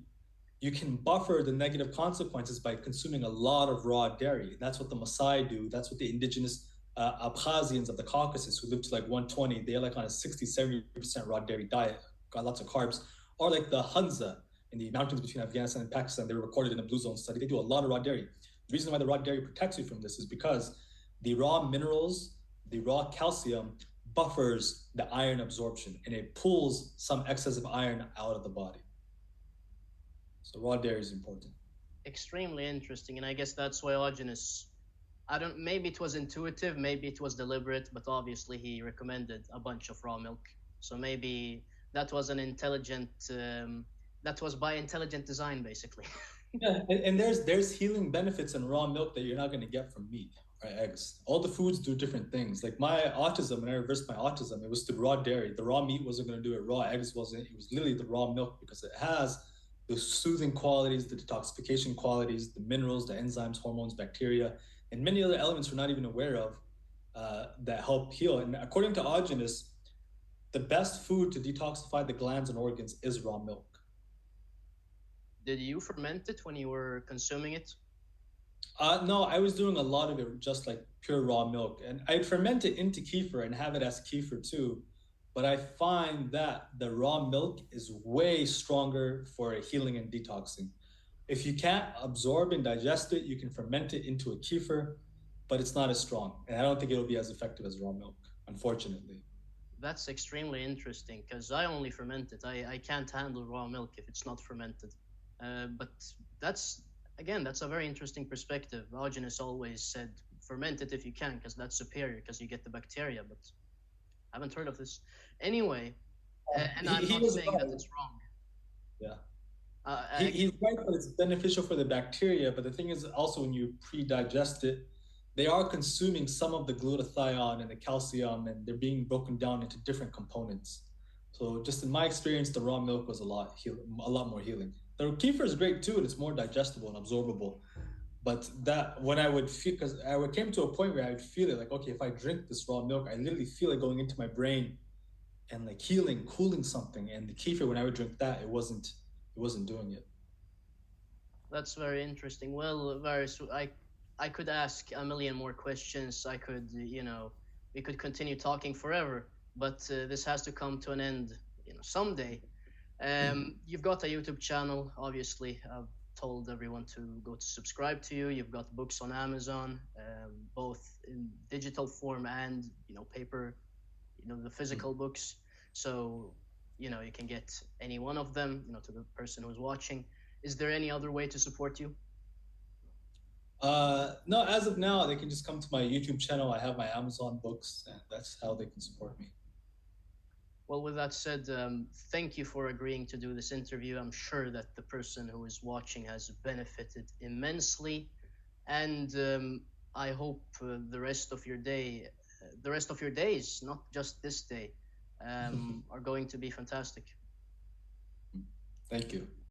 you can buffer the negative consequences by consuming a lot of raw dairy. That's what the Maasai do. That's what the indigenous Abkhazians of the Caucasus who live to like 120, they're like on a 60-70% raw dairy diet, got lots of carbs. Or like the Hunza in the mountains between Afghanistan and Pakistan, they were recorded in a blue zone study. They do a lot of raw dairy. The reason why the raw dairy protects you from this is because the raw minerals, the raw calcium buffers the iron absorption and it pulls some excess of iron out of the body. So raw dairy is important. Extremely interesting, and I guess that's why Augustus, I don't, maybe it was intuitive, maybe it was deliberate, but obviously he recommended a bunch of raw milk. So maybe that was an intelligent, that was by intelligent design, basically. Yeah, and there's healing benefits in raw milk that you're not going to get from meat or eggs. All the foods do different things. Like my autism, when I reversed my autism, it was the raw dairy. The raw meat wasn't going to do it. Raw eggs wasn't. It was literally the raw milk because it has the soothing qualities, the detoxification qualities, the minerals, the enzymes, hormones, bacteria, and many other elements we're not even aware of that help heal. And according to Augustus, the best food to detoxify the glands and organs is raw milk. Did you ferment it when you were consuming it? No, I was doing a lot of it just like pure raw milk, and I'd ferment it into kefir and have it as kefir too. But I find that the raw milk is way stronger for healing and detoxing. If you can't absorb and digest it, you can ferment it into a kefir, but it's not as strong, and I don't think it'll be as effective as raw milk, unfortunately. That's extremely interesting because I only ferment it. I can't handle raw milk if it's not fermented. But that's, again, that's a very interesting perspective. Augustus always said ferment it if you can because that's superior because you get the bacteria, but I haven't heard of this. Anyway, and I'm He not was saying right. that it's wrong. Yeah. I, He's right that it's beneficial for the bacteria, but the thing is also when you pre-digest it, they are consuming some of the glutathione and the calcium, and they're being broken down into different components. So just in my experience, the raw milk was a lot more healing. The kefir is great too, and it's more digestible and absorbable. But that when I would feel, because I came to a point where I would feel it like, okay, if I drink this raw milk, I literally feel it going into my brain and like healing, cooling something. And the kefir, when I would drink that, it wasn't doing it. that's very interesting. Well, Varys, I could ask a million more questions. I could, we could continue talking forever, but this has to come to an end, someday. You've got a YouTube channel, obviously. I've told everyone to go to subscribe to you. You've got books on Amazon, both in digital form and paper, the physical books. So you can get any one of them, to the person who's watching. Is there any other way to support you? No, as of now, they can just come to my YouTube channel. I have my Amazon books, and that's how they can support me. Well, with that said, thank you for agreeing to do this interview. I'm sure that the person who is watching has benefited immensely, and I hope the rest of your day, the rest of your days, not just this day, are going to be fantastic. Thank you.